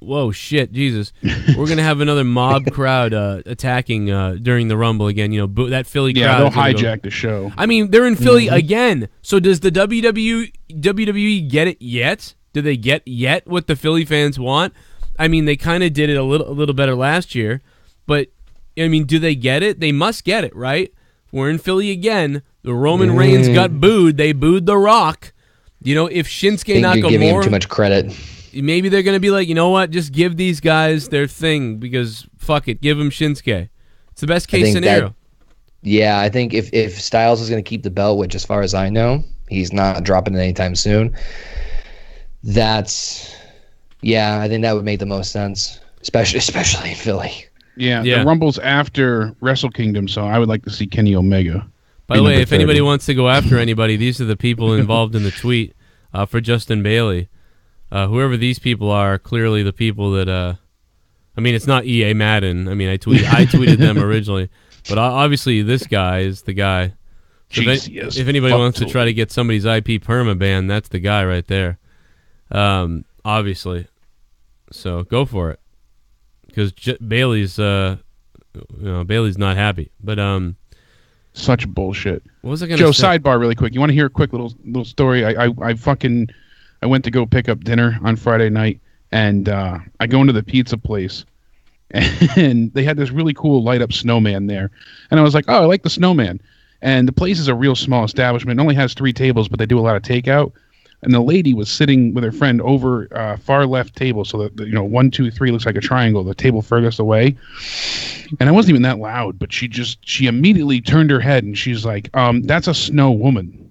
Whoa, shit, Jesus. We're going to have another mob crowd attacking during the Rumble again. That Philly crowd. Yeah, they'll hijack the show. I mean, they're in Philly again. So does the WWE get it yet? Do they get yet what the Philly fans want? I mean, they kind of did it a little better last year, but I mean, do they get it? They must get it, right? We're in Philly again. The Roman Reigns got booed. They booed The Rock. If Shinsuke Nakamura, you're giving him too much credit. Maybe they're going to be like, you know what? Just give these guys their thing because fuck it, give them Shinsuke. It's the best case scenario. I think if Styles is going to keep the belt, which as far as I know, he's not dropping it anytime soon. I think that would make the most sense, especially in Philly. Yeah, the Rumble's after Wrestle Kingdom, so I would like to see Kenny Omega. By the way, if anybody wants to go after anybody, these are the people involved in the tweet for Justin Bailey. whoever these people are, clearly the people that. I mean, it's not EA Madden. I mean, I tweeted them originally, but obviously this guy is the guy. So if anybody wants to try to get somebody's IP perma banned, that's the guy right there. Obviously, so go for it, because Bailey's Bailey's not happy. But such bullshit. What was I gonna Joe, say? sidebar really quick. You want to hear a quick little story? I went to go pick up dinner on Friday night, and I go into the pizza place, and they had this really cool light up snowman there, and I was like, oh, I like the snowman. And the place is a real small establishment. It only has 3 tables, but they do a lot of takeout. And the lady was sitting with her friend over far left table, so that 1, 2, 3 looks like a triangle. The table furthest away, and I wasn't even that loud, but she immediately turned her head and she's like, "That's a snow woman."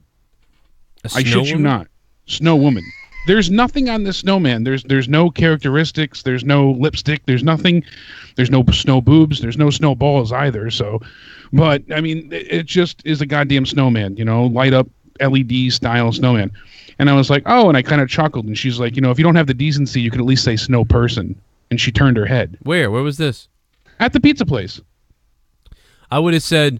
I shit you not, snow woman. There's nothing on this snowman. There's no characteristics. There's no lipstick. There's nothing. There's no snow boobs. There's no snowballs either. So, but I mean, it just is a goddamn snowman. Light up LED style snowman. And I was like, oh, and I kind of chuckled. And she's like, if you don't have the decency, you could at least say snow person. And she turned her head. Where was this? At the pizza place. I would have said,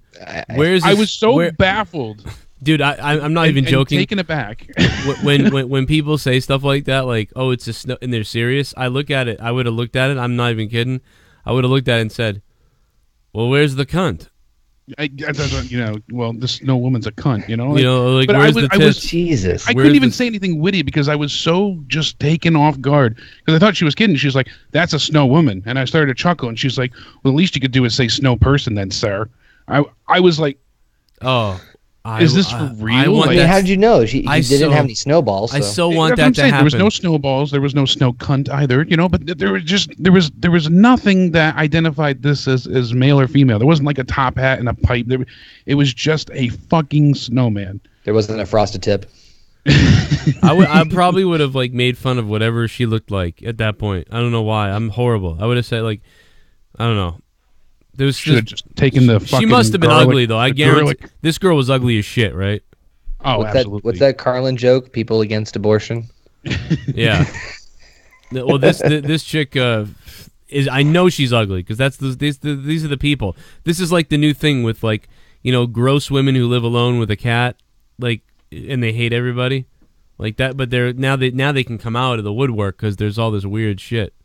"Where's?" I was so baffled, dude. I'm not even joking. Taken aback. when people say stuff like that, like, "Oh, it's a snow," and they're serious, I look at it. I would have looked at it. I'm not even kidding. I would have looked at it and said, "Well, where's the cunt?" Well, this no woman's a cunt, but where's the tits? Jesus. I couldn't even say anything witty because I was so just taken off guard because I thought she was kidding. She was like, "That's a snow woman," and I started to chuckle, and she's like, "Well, the least you could do is say snow person, then, sir." I was like, "Oh, is this for real?" How did you know? She didn't have any snowballs. So. I so want that to happen. There was no snowballs. There was no snow cunt either. But there was nothing that identified this as male or female. There wasn't like a top hat and a pipe. It was just a fucking snowman. There wasn't a frosted tip. I probably would have made fun of whatever she looked like at that point. I don't know why. I'm horrible. I would have said I don't know. There was should have just taken the fucking. She must have been ugly though. I guarantee garlic. this girl was ugly as shit, right? Oh, absolutely. What's that Carlin joke? People against abortion. Yeah. Well, this chick is. I know she's ugly because these are the people. This is like the new thing with gross women who live alone with a cat, and they hate everybody, like that. But now they can come out of the woodwork because there's all this weird shit.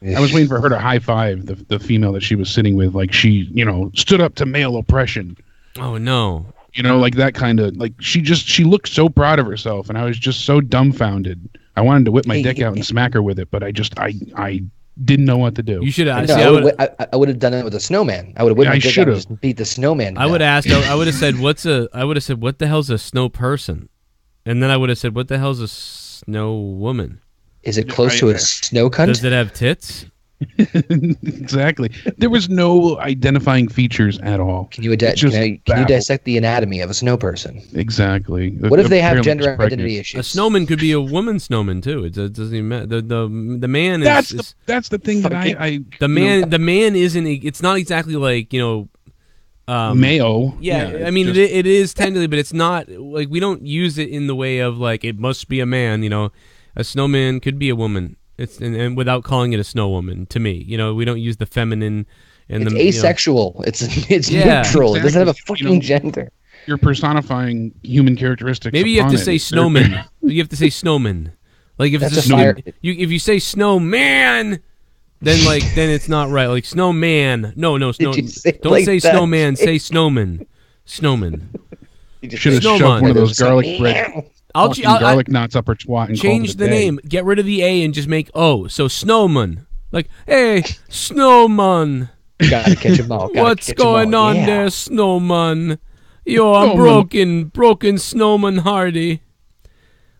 I was waiting for her to high five the female that she was sitting with, like she, stood up to male oppression. Oh no. Like that kind of, she looked so proud of herself, and I was just so dumbfounded. I wanted to whip my dick out and smack her with it, but I didn't know what to do. You should have. I would have done it with a snowman. I would have whipped my dick out and just beat the snowman. I would have asked. I would have said, what the hell's a snow person? And then I would have said, what the hell's a snow woman? Is it close to a snow cunt? Does it have tits? Exactly. There was no identifying features at all. Can you dissect the anatomy of a snow person? Exactly. What if they have gender identity issues? A snowman could be a woman snowman too. It doesn't even matter. The man is. That's the thing that the man isn't. It's not exactly like male. Yeah, I mean it is technically, but it's not we don't use it in the way of it must be a man. A snowman could be a woman. It's and without calling it a snow woman. To me, we don't use the feminine and it's the asexual. It's neutral. Exactly. It doesn't have a fucking gender. You're personifying human characteristics. Maybe you have to say snowman. You have to say snowman. If that's it's if you say snowman, then it's not right. Like snowman. No, snow. Don't say snowman. Say snowman. Snowman. You should have shoved one of those garlic bread. Garlic knots up her twat and change the name. Get rid of the A and just make O. So snowman. Hey, snowman. Gotta catch 'em all. What's going on there, snowman? You're a broken snowman Hardy.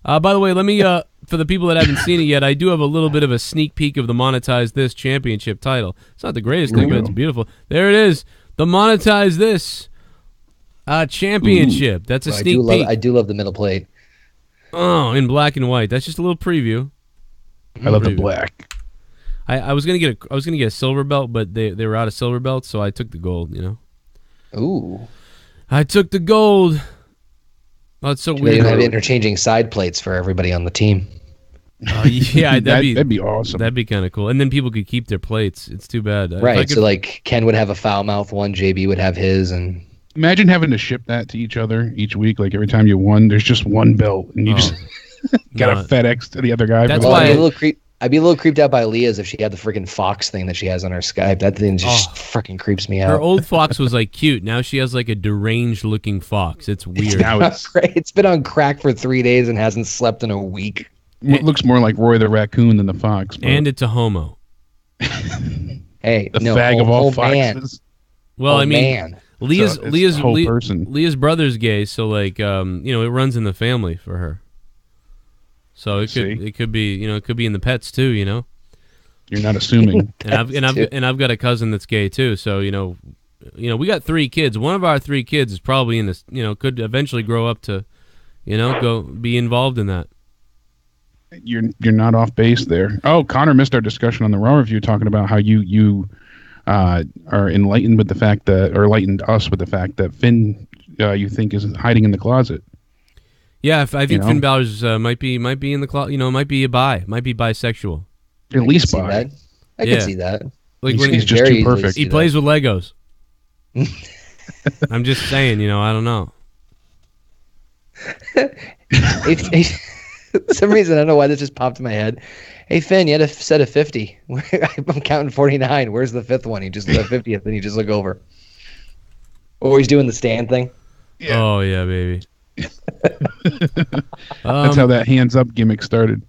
By the way, let me for the people that haven't seen it yet, I do have a little bit of a sneak peek of the Monetize This championship title. It's not the greatest thing, but it's beautiful. There it is. The Monetize This championship. That's a sneak peek. I do love the middle plate. Oh, in black and white. That's just a little preview. I love the black. I was gonna get a silver belt, but they were out of silver belts, so I took the gold. Ooh. I took the gold. Oh, it's so weird. They have interchanging side plates for everybody on the team. Yeah, that'd be awesome. That'd be kind of cool. And then people could keep their plates. It's too bad. Right. So like Ken would have a foul mouth one, JB would have his, and imagine having to ship that to each other each week. Like every time you won, there's just one belt, and you just got to FedEx to the other guy. That's why I'd be a little creeped out by Leah's if she had the freaking Fox thing that she has on her Skype. That thing just freaking creeps me out. Her old Fox was like cute. Now she has like a deranged looking Fox. It's weird. It's been on crack for 3 days and hasn't slept in a week. It looks more like Roy the Raccoon than the Fox. But... And it's a homo. Hey, the fag of all foxes. Well, Leah's person. Leah's brother's gay, so like it runs in the family for her. So it could be it could be in the pets too, You're not assuming. and I've got a cousin that's gay too, so we got 3 kids. One of our 3 kids is probably in this, could eventually grow up to, go be involved in that. You're not off base there. Oh, Connor missed our discussion on the Raw review talking about how you are enlightened with the fact that, or enlightened us with the fact that Finn you think is hiding in the closet. Yeah, I think Finn Balor's might be in the closet. Might be bisexual. At least bi. I could see that. Like he's just too perfect. He plays with Legos. I'm just saying, I don't know. For some reason, I don't know why this just popped in my head. Hey, Finn, you had a set of 50. I'm counting 49. Where's the 5th one? He just the 50th, and you just look over. Or he's doing the stand thing. Yeah. Oh, yeah, baby. That's how that hands up gimmick started.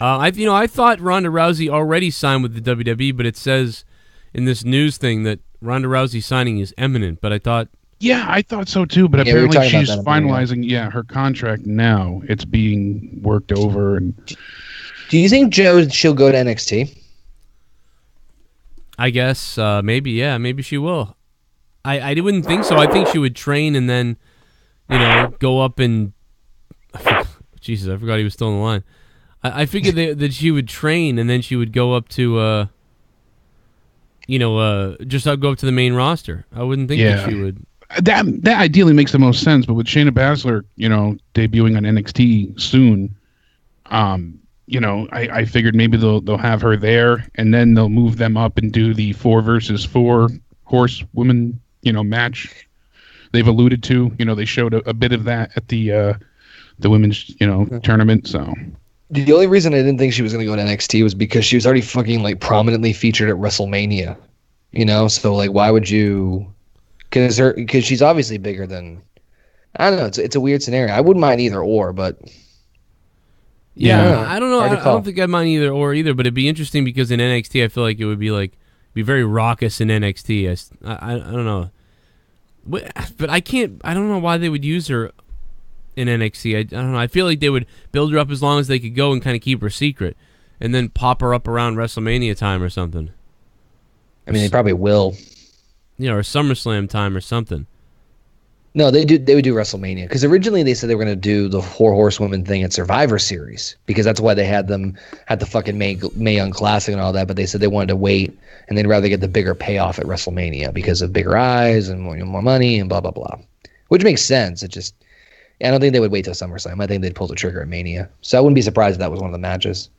I thought Ronda Rousey already signed with the WWE, but it says in this news thing that Ronda Rousey signing is imminent. But I thought, I thought so too. But apparently she's finalizing, her contract now. It's being worked over. And do you think she'll go to NXT? I guess maybe. Yeah, maybe she will. I wouldn't think so. I think she would train and then, go up and... Jesus, I forgot he was still on the line. I figured that she would train and then she would go up to, just go up to the main roster. I wouldn't think that she would... That ideally makes the most sense, but with Shayna Baszler, debuting on NXT soon, I figured maybe they'll have her there and then they'll move them up and do the 4 versus 4 horsewomen match they've alluded to. They showed a bit of that at the women's tournament. So the only reason I didn't think she was going to go to NXT was because she was already fucking like prominently featured at WrestleMania. So like why would you? Because she's obviously bigger than, I don't know. It's a weird scenario. I wouldn't mind either or, but I don't know. I don't think I'd mind either or either, but it'd be interesting because in NXT I feel like it would be very raucous in NXT. I don't know. But I don't know why they would use her in NXT. I don't know. I feel like they would build her up as long as they could go and kind of keep her secret and then pop her up around WrestleMania time or something. I mean, they probably will. Or SummerSlam time or something. No, they would do WrestleMania because originally they said they were going to do the 4 horsewomen thing at Survivor Series because that's why they had the fucking Mae Young Classic and all that. But they said they wanted to wait and they'd rather get the bigger payoff at WrestleMania because of bigger eyes and more money and blah blah blah, which makes sense. It just I don't think they would wait till SummerSlam. I think they'd pull the trigger at Mania. So I wouldn't be surprised if that was one of the matches.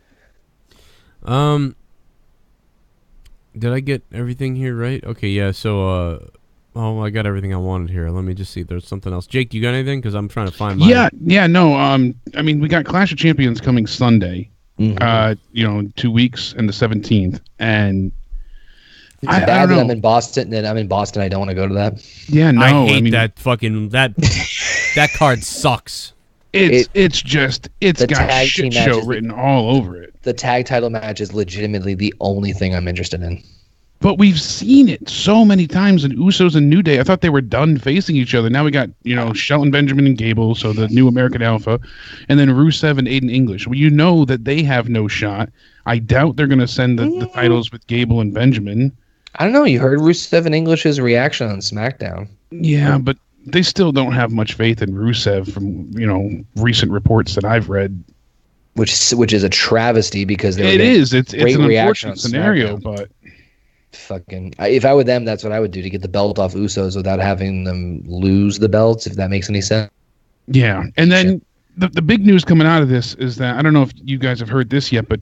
Did I get everything here right? Okay, yeah. So I got everything I wanted here. Let me just see. There's something else. Jake, you got anything? Because I'm trying to find mine. Yeah, no. I mean, we got Clash of Champions coming Sunday. 2 weeks and the 17th, and I don't know. I'm in Boston. I don't want to go to that. Yeah, no. I hate that fucking that card sucks. It's got shit show written all over it. The tag title match is legitimately the only thing I'm interested in. But we've seen it so many times in Usos and New Day. I thought they were done facing each other. Now we got, Shelton Benjamin and Gable, so the new American Alpha, and then Rusev and Aiden English. Well, that they have no shot. I doubt they're going to send the titles with Gable and Benjamin. I don't know. You heard Rusev and English's reaction on SmackDown. Yeah, but they still don't have much faith in Rusev from, recent reports that I've read. Which is a travesty because it's an unfortunate scenario, but fucking if I were them, that's what I would do to get the belt off Usos without having them lose the belts, if that makes any sense. Yeah, and then the big news coming out of this is that, I don't know if you guys have heard this yet, but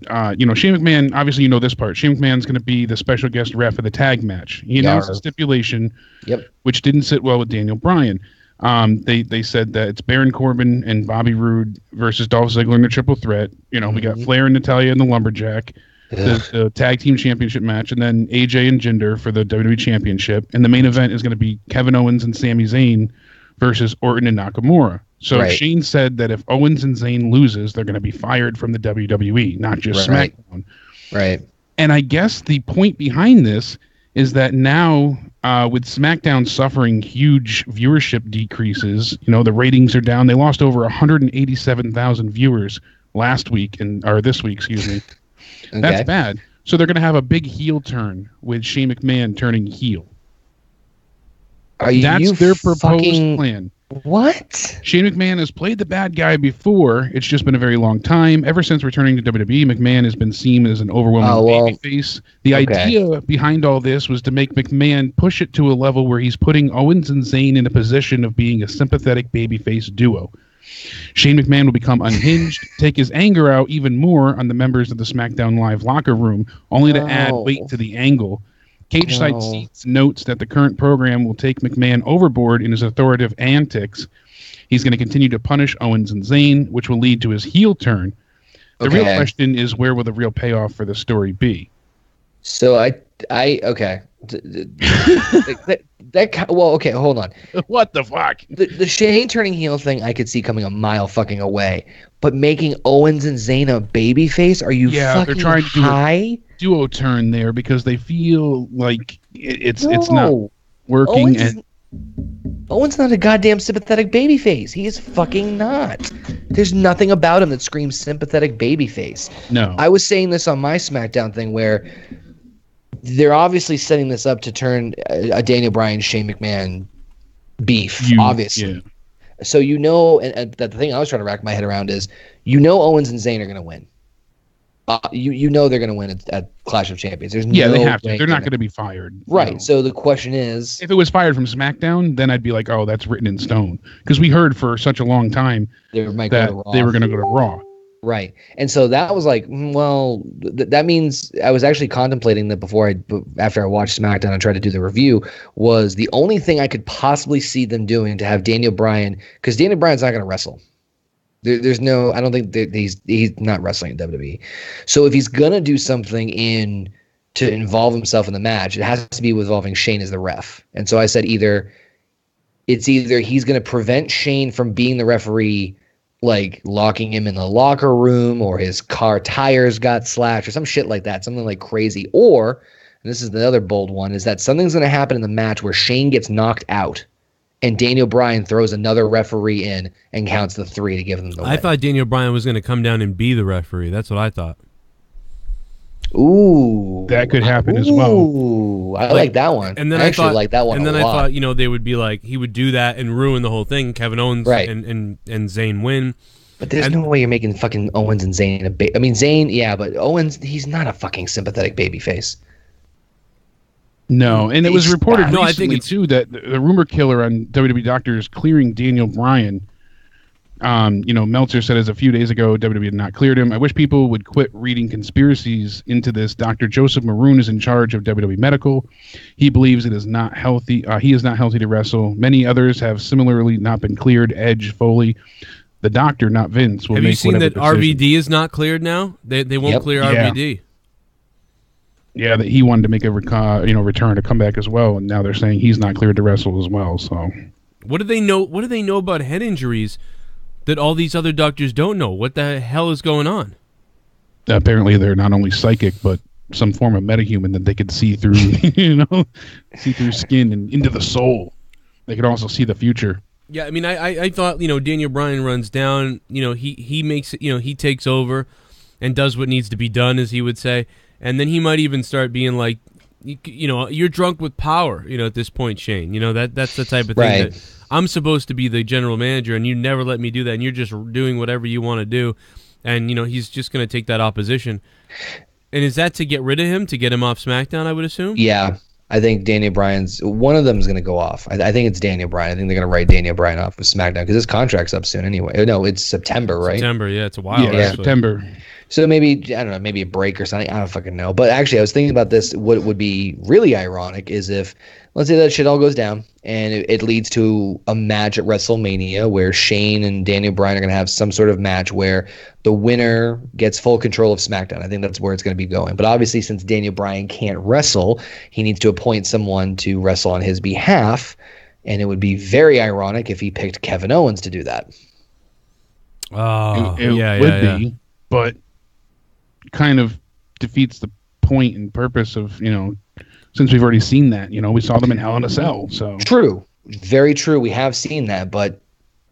Shane McMahon, obviously you know this part. Shane McMahon's going to be the special guest ref of the tag match. He announced a stipulation, which didn't sit well with Daniel Bryan. They said that it's Baron Corbin and Bobby Roode versus Dolph Ziggler in a triple threat. We got Flair and Natalya in the Lumberjack, the tag team championship match, and then AJ and Jinder for the WWE championship. And the main event is going to be Kevin Owens and Sami Zayn versus Orton and Nakamura. So Shane said that if Owens and Zayn loses, they're going to be fired from the WWE, not just SmackDown. Right. And I guess the point behind this is that now, with SmackDown suffering huge viewership decreases, the ratings are down. They lost over 187,000 viewers last week, or this week, excuse me. Okay. That's bad. So they're going to have a big heel turn with Shane McMahon turning heel. That's their proposed plan. What? Shane McMahon has played the bad guy before. It's just been a very long time. Ever since returning to WWE, McMahon has been seen as an overwhelming babyface. The idea behind all this was to make McMahon push it to a level where he's putting Owens and Zayn in a position of being a sympathetic babyface duo. Shane McMahon will become unhinged, take his anger out even more on the members of the SmackDown Live locker room, only to add weight to the angle. Cage Side Seats notes that the current program will take McMahon overboard in his authoritative antics. He's going to continue to punish Owens and Zayn, which will lead to his heel turn. The real question is, where will the real payoff for the story be? So okay. Okay, hold on. What the fuck? The Shane turning heel thing I could see coming a mile fucking away, but making Owens and Zayn a babyface? Are you fucking they're trying to do high? Duo turn there because they feel like it's not working. Owens not a goddamn sympathetic babyface. He is fucking not. There's nothing about him that screams sympathetic babyface. No. I was saying this on my SmackDown thing where they're obviously setting this up to turn a Daniel Bryan, Shane McMahon beef, obviously. Yeah. So and the thing I was trying to rack my head around is, Owens and Zayn are going to win. They're going to win at Clash of Champions. There's they have to. They're not going to be fired. Right. So the question is, if it was fired from SmackDown, then I'd be like, oh, that's written in stone. Because we heard for such a long time that they were going to go to Raw. Right. And so that was like, well, that means I was actually contemplating that after I watched SmackDown and tried to do the review, was the only thing I could possibly see them doing to have Daniel Bryan, because Daniel Bryan's not going to wrestle. There's no, I don't think he's not wrestling in WWE. So if he's going to do something to involve himself in the match, it has to be involving Shane as the ref. And so I said either he's going to prevent Shane from being the referee, like locking him in the locker room, or his car tires got slashed or some shit like that, something like crazy. Or, and this is the other bold one, is that something's going to happen in the match where Shane gets knocked out and Daniel Bryan throws another referee in and counts the 3 to give them the win. I thought Daniel Bryan was going to come down and be the referee. That's what I thought. Ooh. That could happen as well. Ooh, I like that one. And then I actually like that one and then a I lot. thought, they would be like, he would do that and ruin the whole thing. Kevin Owens and Zayn win. But there's no way you're making fucking Owens and Zayn Zayn, yeah, but Owens, he's not a fucking sympathetic babyface. No, and it was reported recently, too, that the rumor killer on WWE Doctor is clearing Daniel Bryan. Meltzer said as a few days ago, WWE had not cleared him. I wish people would quit reading conspiracies into this. Dr. Joseph Maroon is in charge of WWE Medical. He believes it is not healthy. He is not healthy to wrestle. Many others have similarly not been cleared. Edge, Foley. The doctor, not Vince, will Have make you seen that decision. RVD is not cleared now? They won't clear RVD. Yeah, that he wanted to make a return, to come back as well, and now they're saying he's not cleared to wrestle as well. So, what do they know? What do they know about head injuries that all these other doctors don't know? What the hell is going on? Apparently, they're not only psychic, but some form of metahuman that they could see through, see through skin and into the soul. They could also see the future. Yeah, I mean, I thought, Daniel Bryan runs down, he makes it, he takes over and does what needs to be done, as he would say. And then he might even start being like, you're drunk with power, at this point, Shane. That's the type of thing that I'm supposed to be the general manager, and you never let me do that, and you're just doing whatever you want to do. And, he's just going to take that opposition. And is that to get rid of him, to get him off SmackDown, I would assume? Yeah. I think Daniel Bryan's one of them is going to go off. I think it's Daniel Bryan. I think they're going to write Daniel Bryan off with SmackDown because his contract's up soon anyway. No, it's September, right? September, yeah, it's a while. Yeah, September. So maybe, I don't know, maybe a break or something. I don't fucking know. But actually, I was thinking about this. What would be really ironic is if, let's say that shit all goes down and it leads to a match at WrestleMania where Shane and Daniel Bryan are going to have some sort of match where the winner gets full control of SmackDown. I think that's where it's going to be going. But obviously, since Daniel Bryan can't wrestle, he needs to appoint someone to wrestle on his behalf. And it would be very ironic if he picked Kevin Owens to do that. Oh, It would be, but kind of defeats the point and purpose of, since we've already seen that, we saw them in Hell in a Cell. So true, very true. We have seen that, but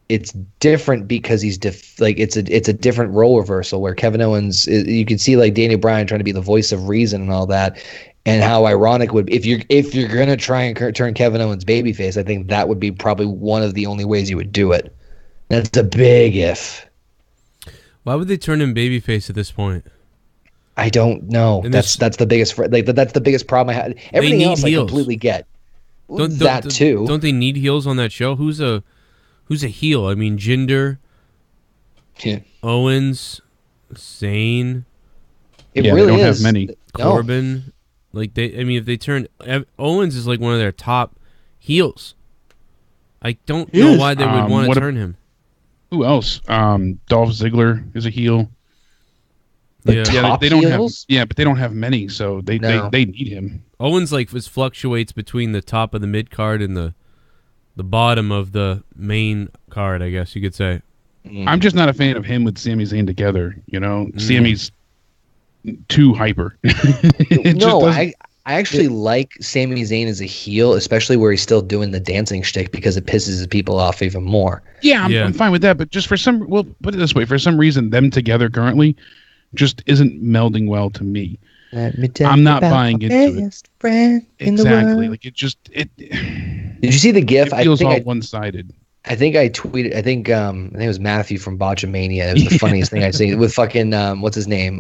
it's different because he's it's a different role reversal where Kevin Owens you can see like Daniel Bryan trying to be the voice of reason and all that, and how ironic would if you're gonna try and turn Kevin Owens babyface. I think that would be probably one of the only ways you would do it. That's a big if. Why would they turn him babyface at this point? I don't know. And that's the biggest that's the biggest problem I had. Everything else heels. I completely get. Don't they need heels on that show? Who's a heel? I mean, Jinder, Owens, Zayn. It really they don't have many. Corbin. No. Like if they turn Owens is like one of their top heels. I don't know why they would want to turn him. Who else? Dolph Ziggler is a heel. Yeah, they don't heels? But they don't have many, so they need him. Owens fluctuates between the top of the mid card and the bottom of the main card, I guess you could say. I'm just not a fan of him with Sami Zayn together. Sammy's too hyper. I actually like Sami Zayn as a heel, especially where he's still doing the dancing shtick because it pisses people off even more. Yeah, I'm fine with that, but just put it this way, for some reason, them together currently just isn't melding well to me. I'm not buying into it. Exactly. Like it. Did you see the GIF? It feels all one-sided. I think I tweeted. I think it was Matthew from Botchamania. It was the funniest thing I've seen with fucking what's his name?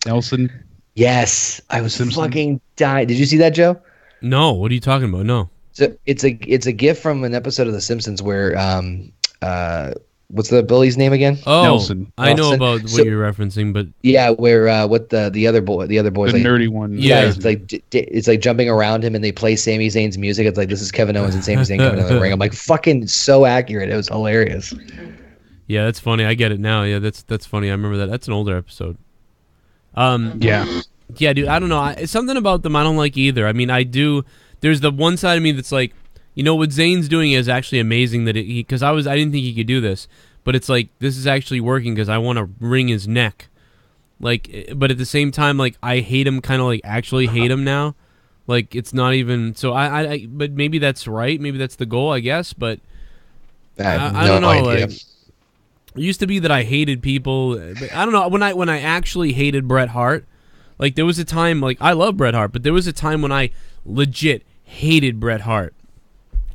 Nelson. Yes, I was Simpson. fucking dying. Did you see that, Joe? No. What are you talking about? No. So it's a GIF from an episode of The Simpsons where what's the bully's name again? Oh, Nelson. I know about what you're referencing, but yeah, where what the other boy's the like, nerdy one. Yeah, it's like jumping around him and they play Sami Zayn's music. It's like this is Kevin Owens and Sami Zayn coming to the ring. I'm like fucking so accurate. It was hilarious. Yeah, that's funny. I get it now. Yeah, that's funny. I remember that. That's an older episode. Yeah, dude. I don't know. It's something about them I don't like either. I mean, I do. There's the one side of me that's like, what Zayn's doing is actually amazing that because I didn't think he could do this, but it's like this is actually working because I want to wring his neck, like. But at the same time, like I hate him, kind of like actually hate him now, like it's not even. So I but maybe that's right. Maybe that's the goal, I guess. But I don't know. Idea. Like, it used to be that I hated people, but I don't know when I actually hated Bret Hart. Like there was a time, like I love Bret Hart, but there was a time when I legit hated Bret Hart.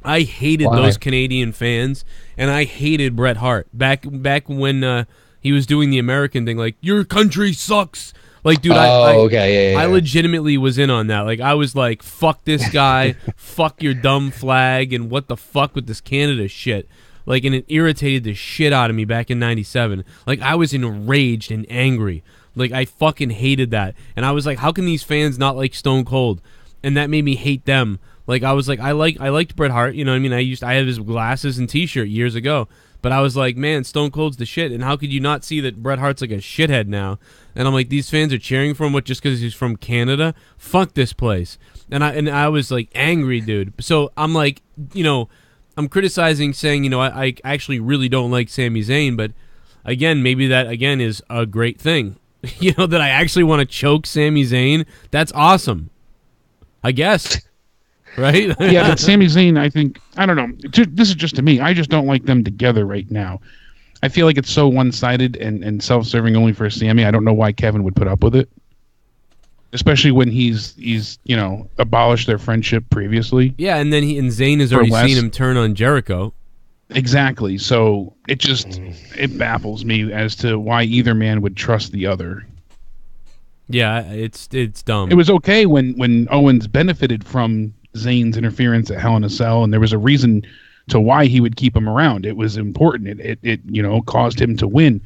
I hated those Canadian fans, and I hated Bret Hart back when he was doing the American thing, like your country sucks. Like, dude, I legitimately was in on that. Like, I was like, fuck this guy, fuck your dumb flag, and what the fuck with this Canada shit. Like, and it irritated the shit out of me back in '97. Like, I was enraged and angry. Like, I fucking hated that, and I was like, how can these fans not like Stone Cold? And that made me hate them. Like I was like I liked Bret Hart, you know what I mean? I had his glasses and t-shirt years ago, but I was like, man, Stone Cold's the shit, and how could you not see that Bret Hart's like a shithead now? And I'm like, these fans are cheering for him just because he's from Canada? Fuck this place. And I was like angry, dude. So I'm like, I'm criticizing, saying, I actually really don't like Sami Zayn, but again, maybe that again is a great thing. That I actually want to choke Sami Zayn. That's awesome, I guess. Right? Yeah, but Sami Zayn, I don't know. This is just to me. I just don't like them together right now. I feel like it's so one-sided and self-serving only for Sami. I don't know why Kevin would put up with it. Especially when he's abolished their friendship previously. Yeah, and then Zayn has already seen him turn on Jericho. Exactly. So it baffles me as to why either man would trust the other. Yeah, it's dumb. It was okay when Owens benefited from Zayn's interference at Hell in a Cell, and there was a reason to why he would keep him around. It was important. It caused him to win.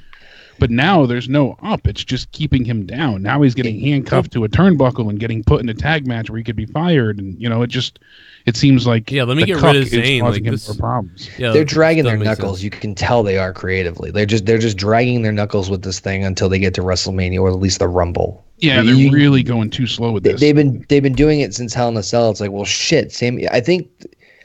But now there's no up. It's just keeping him down. Now he's getting handcuffed to a turnbuckle and getting put in a tag match where he could be fired. And it seems like let me get rid of Zayn. Causing him more problems. Yeah, they're dragging their knuckles. You can tell they are creatively. They're just dragging their knuckles with this thing until they get to WrestleMania or at least the Rumble. Yeah, they're really going too slow with this. They've been doing it since Hell in a Cell. It's like, well, shit, Sammy. I think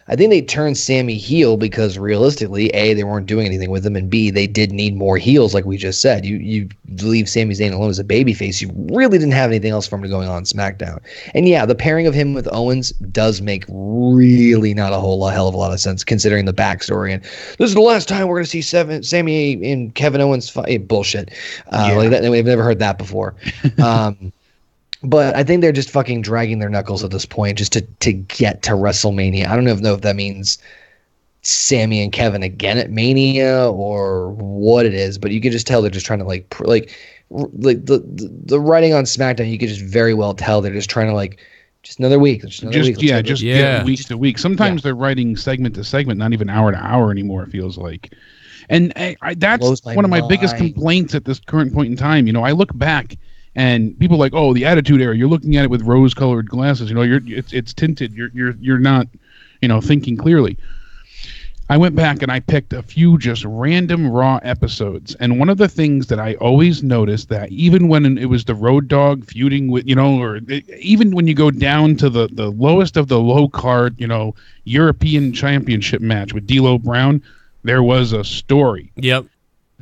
they turned Sammy heel because realistically, A, they weren't doing anything with him, and B, they did need more heels, like we just said. You leave Sami Zayn alone as a babyface, you really didn't have anything else for him to going on SmackDown. And yeah, the pairing of him with Owens does make really not a hell of a lot of sense considering the backstory. And this is the last time we're going to see Sammy and Kevin Owens fight. Bullshit. Like that, we've never heard that before. But I think they're just fucking dragging their knuckles at this point just to get to WrestleMania. I don't know if that means Sammy and Kevin again at Mania or what it is, but you can just tell they're just trying to like the writing on SmackDown. You can just very well tell they're just trying to just another week. Get week to week. Sometimes they're writing segment to segment, not even hour to hour anymore. It feels like, and that's one of my biggest complaints at this current point in time. I look back. And people are like, oh, the Attitude Era. You're looking at it with rose-colored glasses. It's tinted. You're not, thinking clearly. I went back and I picked a few just random Raw episodes. And one of the things that I always noticed that even when it was the Road Dogg feuding with, even when you go down to the lowest of the low card, European Championship match with D'Lo Brown, there was a story. Yep.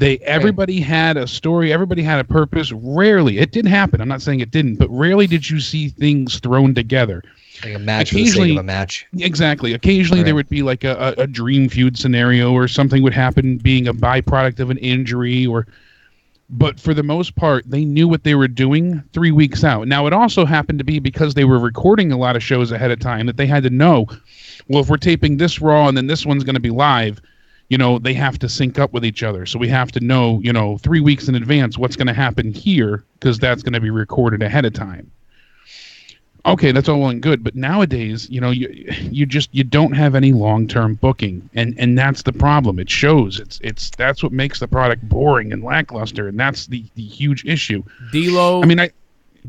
Everybody had a story. Everybody had a purpose. Rarely, it did happen. I'm not saying it didn't, but rarely did you see things thrown together. Like a match for the sake of a match. Exactly. Occasionally there would be like a dream feud scenario or something would happen being a byproduct of an injury but for the most part, they knew what they were doing 3 weeks out. Now, it also happened to be because they were recording a lot of shows ahead of time that they had to know, well, if we're taping this Raw and then this one's going to be live, they have to sync up with each other. So we have to know, 3 weeks in advance what's going to happen here because that's going to be recorded ahead of time. Okay, that's all well and good. But nowadays, you don't have any long-term booking. And that's the problem. It shows. That's what makes the product boring and lackluster. And that's the huge issue. D'Lo.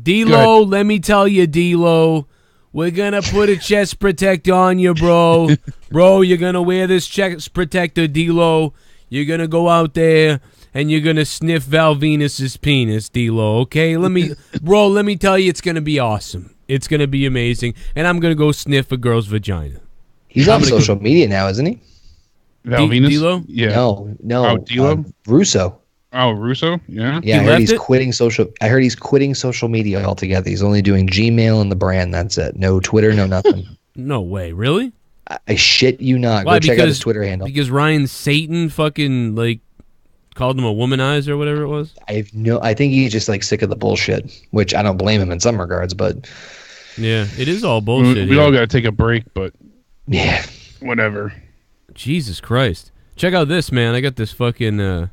D'Lo, let me tell you, D'Lo. We're going to put a chest protector on you, bro. Bro, you're going to wear this chest protector, D'Lo. You're going to go out there and you're going to sniff Val Venus's penis, D'Lo, okay? Let me tell you, it's going to be awesome. It's going to be amazing. And I'm going to go sniff a girl's vagina. He's on social media now, isn't he? Val Venus? D'Lo? Yeah. No. Oh, D'Lo? Russo. Oh, Russo? Yeah. Yeah, I heard he's quitting social media altogether. He's only doing Gmail and the brand. That's it. No Twitter, no nothing. No way. Really? I shit you not. Why? Go check out his Twitter handle. Because Ryan Satan fucking called him a womanizer or whatever it was. I think he's just sick of the bullshit, which I don't blame him in some regards, but yeah, it is all bullshit. We all got to take a break, but yeah, whatever. Jesus Christ! Check out this, man. I got this fucking.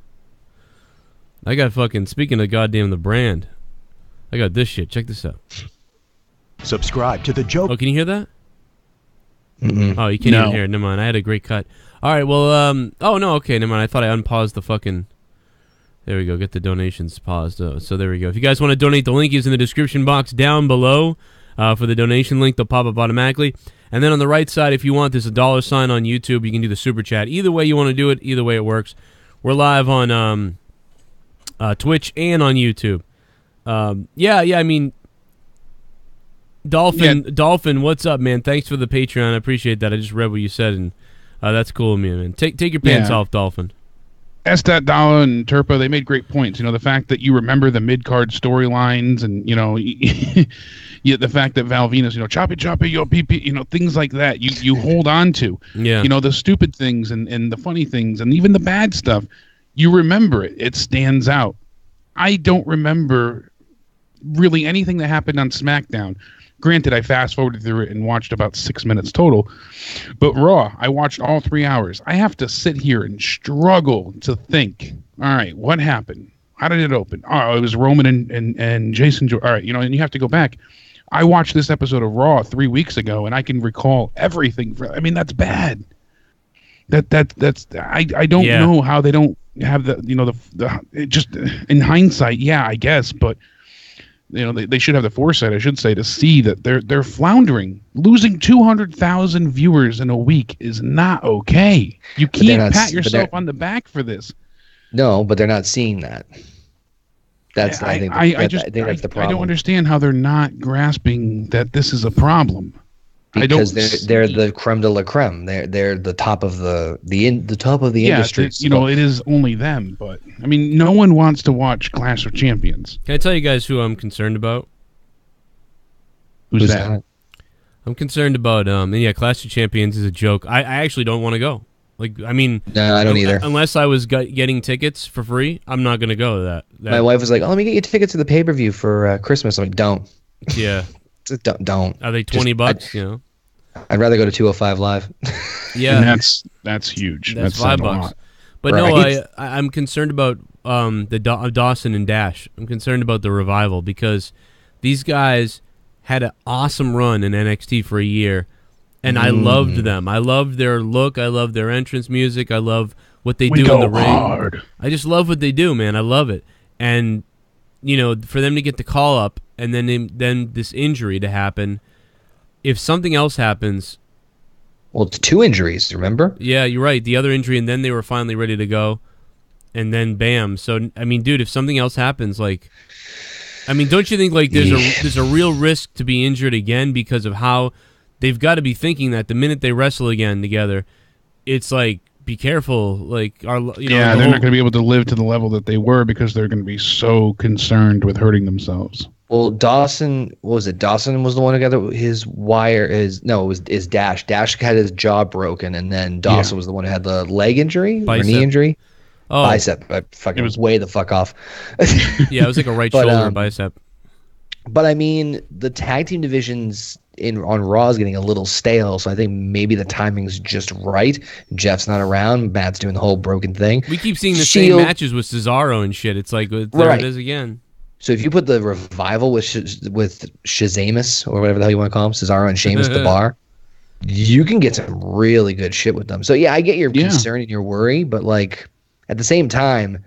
Speaking of goddamn the brand, I got this shit. Check this out. Subscribe to the joke. Oh, can you hear that? Mm-mm. Oh, you can't even hear it. Never mind. I had a great cut. All right. Well, oh no. Okay. Never mind. I thought I unpaused the fucking. There we go. Get the donations paused. So there we go. If you guys want to donate, the link is in the description box down below. For the donation link, they'll pop up automatically. And then on the right side, if you want, there's a $sign on YouTube. You can do the super chat. Either way you want to do it, either way it works. We're live on Twitch and on YouTube. I mean, Dolphin, what's up, man? Thanks for the Patreon. I appreciate that. I just read what you said, and that's cool of me, man. Take your pants off, Dolphin. Estat Dalla and Turpa, they made great points. The fact that you remember the mid-card storylines and, the fact that Val Venus, choppy, yo, pee, things like that, you hold on to. Yeah. The stupid things and the funny things and even the bad stuff. You remember it. It stands out. I don't remember really anything that happened on SmackDown. Granted, I fast-forwarded through it and watched about 6 minutes total. But Raw, I watched all 3 hours. I have to sit here and struggle to think, all right, what happened? How did it open? Oh, it was Roman and Jason. All right, you know, and you have to go back. I watched this episode of Raw 3 weeks ago, and I can recall everything. I mean, that's bad. That's I don't know how they don't have the, you know, the it just in hindsight, yeah, I guess, but you know, they should have the foresight, I should say, to see that they're floundering. Losing 200,000 viewers in a week is not okay. You can't pat yourself on the back for this. No, but they're not seeing that. That's I think that's the problem. I don't understand how they're not grasping that this is a problem. Because they're the creme de la creme. They're the top of the top of the industry. You know, it is only them. But I mean, no one wants to watch Clash of Champions. Can I tell you guys who I'm concerned about? Who's that? I'm concerned about Clash of Champions is a joke. I actually don't want to go. Like, I mean, no, I don't either. Unless I was getting tickets for free, I'm not going to go to that. My wife was like, "Oh, let me get you tickets to the pay-per-view for Christmas." I'm like, "Don't." Yeah. Don't. Are they $20? You know, I'd rather go to 205 Live. Yeah, and that's huge. That's $5. But right. No, I'm concerned about Dawson and Dash. I'm concerned about the revival because these guys had an awesome run in NXT for a year, and I loved them. I loved their look. I loved their entrance music. I love what they do in the ring. I just love what they do, man. I love it. And you know, for them to get the call up and then this injury to happen, if something else happens... Well, it's 2 injuries, remember? Yeah, you're right. The other injury, and then they were finally ready to go, and then bam. So, I mean, dude, if something else happens, like... I mean, don't you think, like, there's a real risk to be injured again because of how they've got to be thinking that the minute they wrestle again together, it's like, be careful, like, they're not going to be able to live to the level that they were because they're going to be so concerned with hurting themselves. Well, Dawson, what was it? Dawson was the one who got his wire. It was Dash. Dash had his jaw broken, and then Dawson was the one who had the leg injury or knee injury. Oh, bicep. It was way the fuck off. Yeah, it was like a right shoulder bicep. But I mean, the tag team divisions on Raw is getting a little stale, so I think maybe the timing's just right. Jeff's not around. Matt's doing the whole broken thing. We keep seeing the same matches with Cesaro and shit. It's like, there it is again. So if you put the revival with Shazamus, or whatever the hell you want to call him, Cesaro and Sheamus at the bar, you can get some really good shit with them. So yeah, I get your concern and your worry, but like at the same time,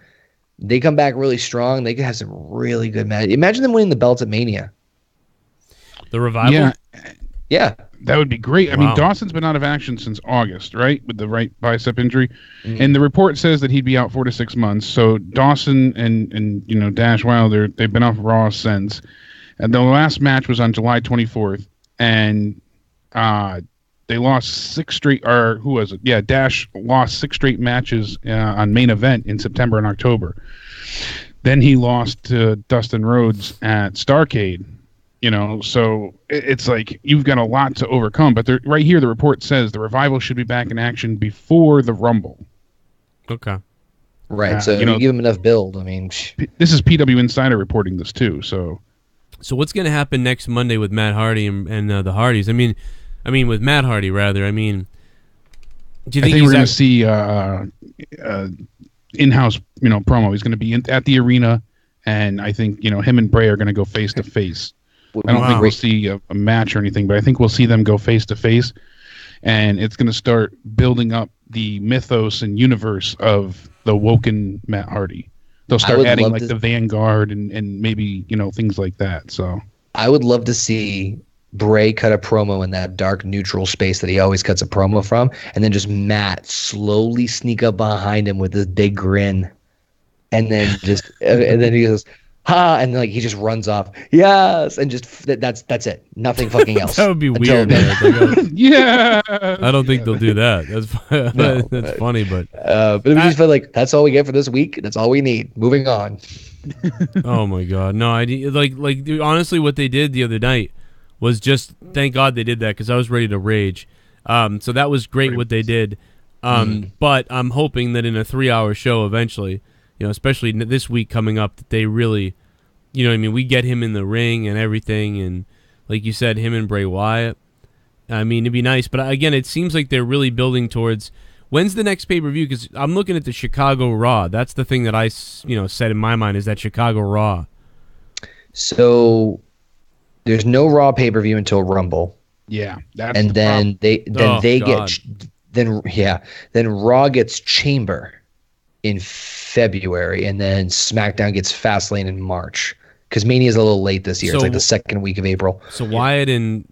they come back really strong. They could have some really good matches. Imagine them winning the belts at Mania. The revival? Yeah. That would be great. I mean, Dawson's been out of action since August, right? With the right bicep injury. And the report says that he'd be out 4 to 6 months. So Dawson and you know, Dash Wilder, they've been off Raw since. And the last match was on July 24th. And they lost 6 straight, or who was it? Yeah, Dash lost 6 straight matches on Main Event in September and October. Then he lost to Dustin Rhodes at Starrcade. You know, so it's like you've got a lot to overcome. But right here, the report says the revival should be back in action before the Rumble. Okay. Right. So you give them enough build. I mean, this is PW Insider reporting this too. So what's going to happen next Monday with Matt Hardy and the Hardys? I mean, with Matt Hardy rather. I mean, do you think we're going to see in-house promo? He's going to be at the arena, and I think him and Bray are going to go face to face. I don't think we'll see a match or anything, but I think we'll see them go face to face, and it's going to start building up the mythos and universe of the Woken Matt Hardy. They'll start adding like the Vanguard and maybe things like that. So I would love to see Bray cut a promo in that dark neutral space that he always cuts a promo from, and then just Matt slowly sneak up behind him with this big grin, and then and then he goes, "Ha!" and like he just runs off. Yes, and just that's it. Nothing fucking else. That would be weird. Yeah, I don't think they'll do that. That's funny, but we just feel like that's all we get for this week. That's all we need. Moving on. Oh my god, no! Dude, honestly, what they did the other night was just thank God they did that because I was ready to rage. So that was great what they did. But I'm hoping that in a 3-hour show eventually, especially this week coming up, that they really, we get him in the ring and everything, and like you said, him and Bray Wyatt. I mean, it'd be nice, but again, it seems like they're really building towards When's the next pay-per-view? Because I'm looking at the Chicago Raw. That's the thing that I said in my mind is that Chicago Raw. So there's no Raw pay-per-view until Rumble. Yeah, that's and then then Raw gets Chamber in February, and then SmackDown gets Fastlane in March. Because Mania is a little late this year. It's like the second week of April. So Wyatt and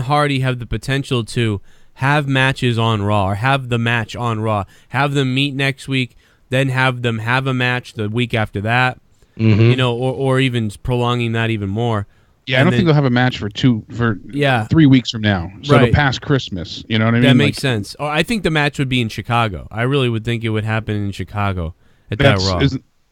Hardy have the potential to have matches on Raw, or have the match on Raw, have them meet next week, then have them have a match the week after that. Or even prolonging that even more. Yeah, I don't think they'll have a match for 3 weeks from now. So it'll pass Christmas. You know what I mean? That makes sense. Oh, I think the match would be in Chicago. I really would think it would happen in Chicago at that Raw.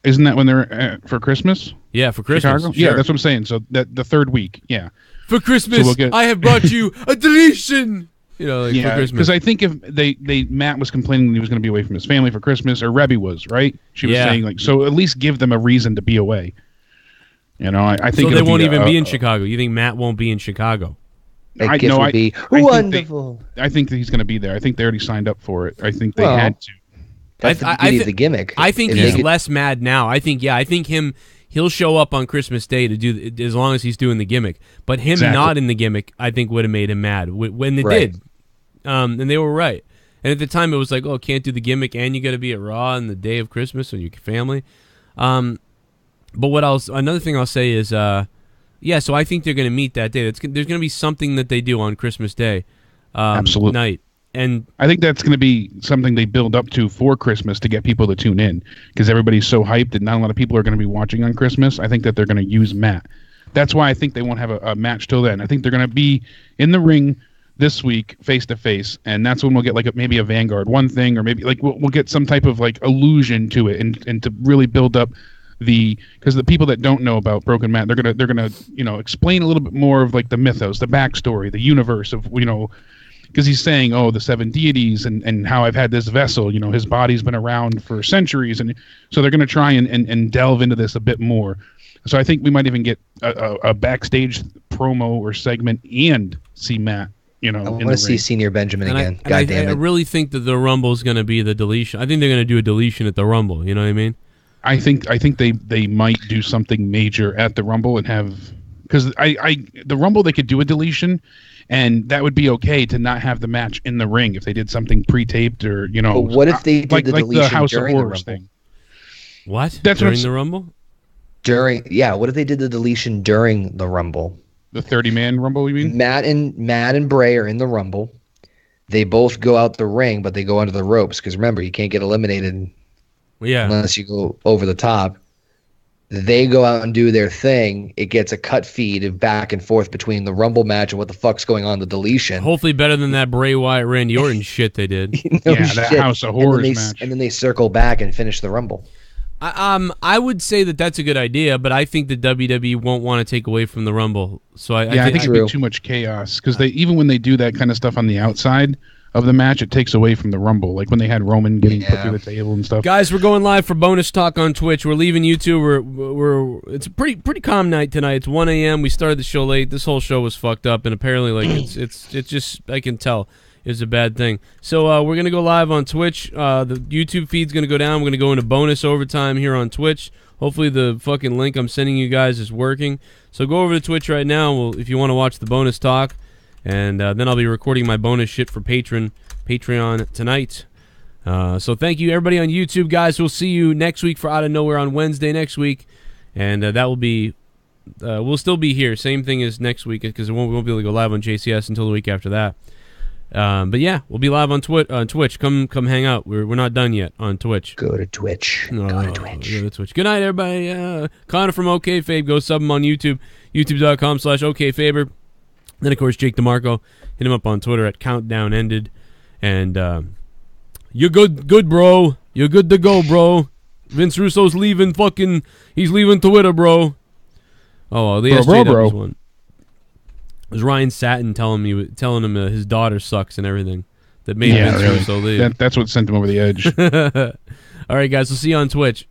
Isn't that when they're for Christmas? Yeah, for Christmas. Chicago? Sure. Yeah, that's what I'm saying. So that the third week, yeah. For Christmas, I have brought you a deletion. For Christmas. Because I think if Matt was complaining that he was going to be away from his family for Christmas, or Rebby was, right? She was saying so at least give them a reason to be away. I think so. They won't even be in Chicago. You think Matt won't be in Chicago? I think wonderful. I think that he's going to be there. I think they already signed up for it. I think they had to. That's the beauty of the gimmick. I think he's less mad now. I think he'll show up on Christmas Day to do as long as he's doing the gimmick. But him not in the gimmick, I think would have made him mad when they did. And they were right. And at the time, it was like, oh, can't do the gimmick, and you got to be at Raw on the day of Christmas with your family. But what else? Another thing I'll say is, so I think they're going to meet that day. There's going to be something that they do on Christmas Day night. And I think that's going to be something they build up to for Christmas to get people to tune in, because everybody's so hyped that not a lot of people are going to be watching on Christmas. I think that they're going to use Matt. That's why I think they won't have a match till then. I think they're going to be in the ring this week face to face, and that's when we'll get maybe a Vanguard one thing, or maybe we'll get some type of allusion to it, and to really build up because the people that don't know about Broken Matt, they're gonna explain a little bit more of the mythos, the backstory, the universe of because he's saying, the 7 deities and how I've had this vessel, his body's been around for centuries, and so they're gonna try and delve into this a bit more. So I think we might even get a backstage promo or segment and see Matt. I want to see Senior Benjamin again. I really think that the Rumble's going to be the deletion. I think they're going to do a deletion at the Rumble. You know what I mean? I think they might do something major at the Rumble and have, because the Rumble they could do a deletion, and that would be okay to not have the match in the ring if they did something pre-taped or But what if they did the deletion the House during of the Horrors Rumble? thing? What? That's during the Rumble? What if they did the deletion during the Rumble? The 30-man Rumble, you mean? Matt and Bray are in the Rumble. They both go out the ring, but they go under the ropes because remember, you can't get eliminated unless you go over the top. They go out and do their thing. It gets a cut feed of back and forth between the Rumble match and what the fuck's going on, the deletion. Hopefully better than that Bray Wyatt Randy Orton shit they did. That House of Horrors match. And then they circle back and finish the Rumble. I would say that's a good idea, but I think the WWE won't want to take away from the Rumble. So I think it'd be too much chaos, because even when they do that kind of stuff on the outside of the match, it takes away from the Rumble. Like when they had Roman getting put through the table and stuff. Guys, we're going live for bonus talk on Twitch. We're leaving YouTube. It's a pretty calm night tonight. It's 1 a.m. We started the show late. This whole show was fucked up, and apparently it's just I can tell. Is a bad thing. So we're going to go live on Twitch. The YouTube feed's going to go down. We're going to go into bonus overtime here on Twitch. Hopefully the fucking link I'm sending you guys is working. So go over to Twitch right now if you want to watch the bonus talk. And then I'll be recording my bonus shit for Patreon tonight. So thank you, everybody on YouTube, guys. We'll see you next week for Out of Nowhere on Wednesday next week. And that will be... we'll still be here. Same thing as next week, because we won't be able to go live on JCS until the week after that. But yeah, we'll be live on Twitch. Come hang out. We're not done yet on Twitch. Go to Twitch. Go to Twitch. Good night, everybody. Connor from OKFabe. Go sub him on YouTube. YouTube.com/OKFaber. Then of course Jake DeMarco. Hit him up on Twitter at CountdownEnded. And you're good, bro. You're good to go, bro. Vince Russo's leaving. He's leaving Twitter, bro. Oh, the SJW was one. It was Ryan Satin telling him his daughter sucks and everything. That made Vince Russo leave. That's what sent him over the edge. All right, guys. We'll see you on Twitch.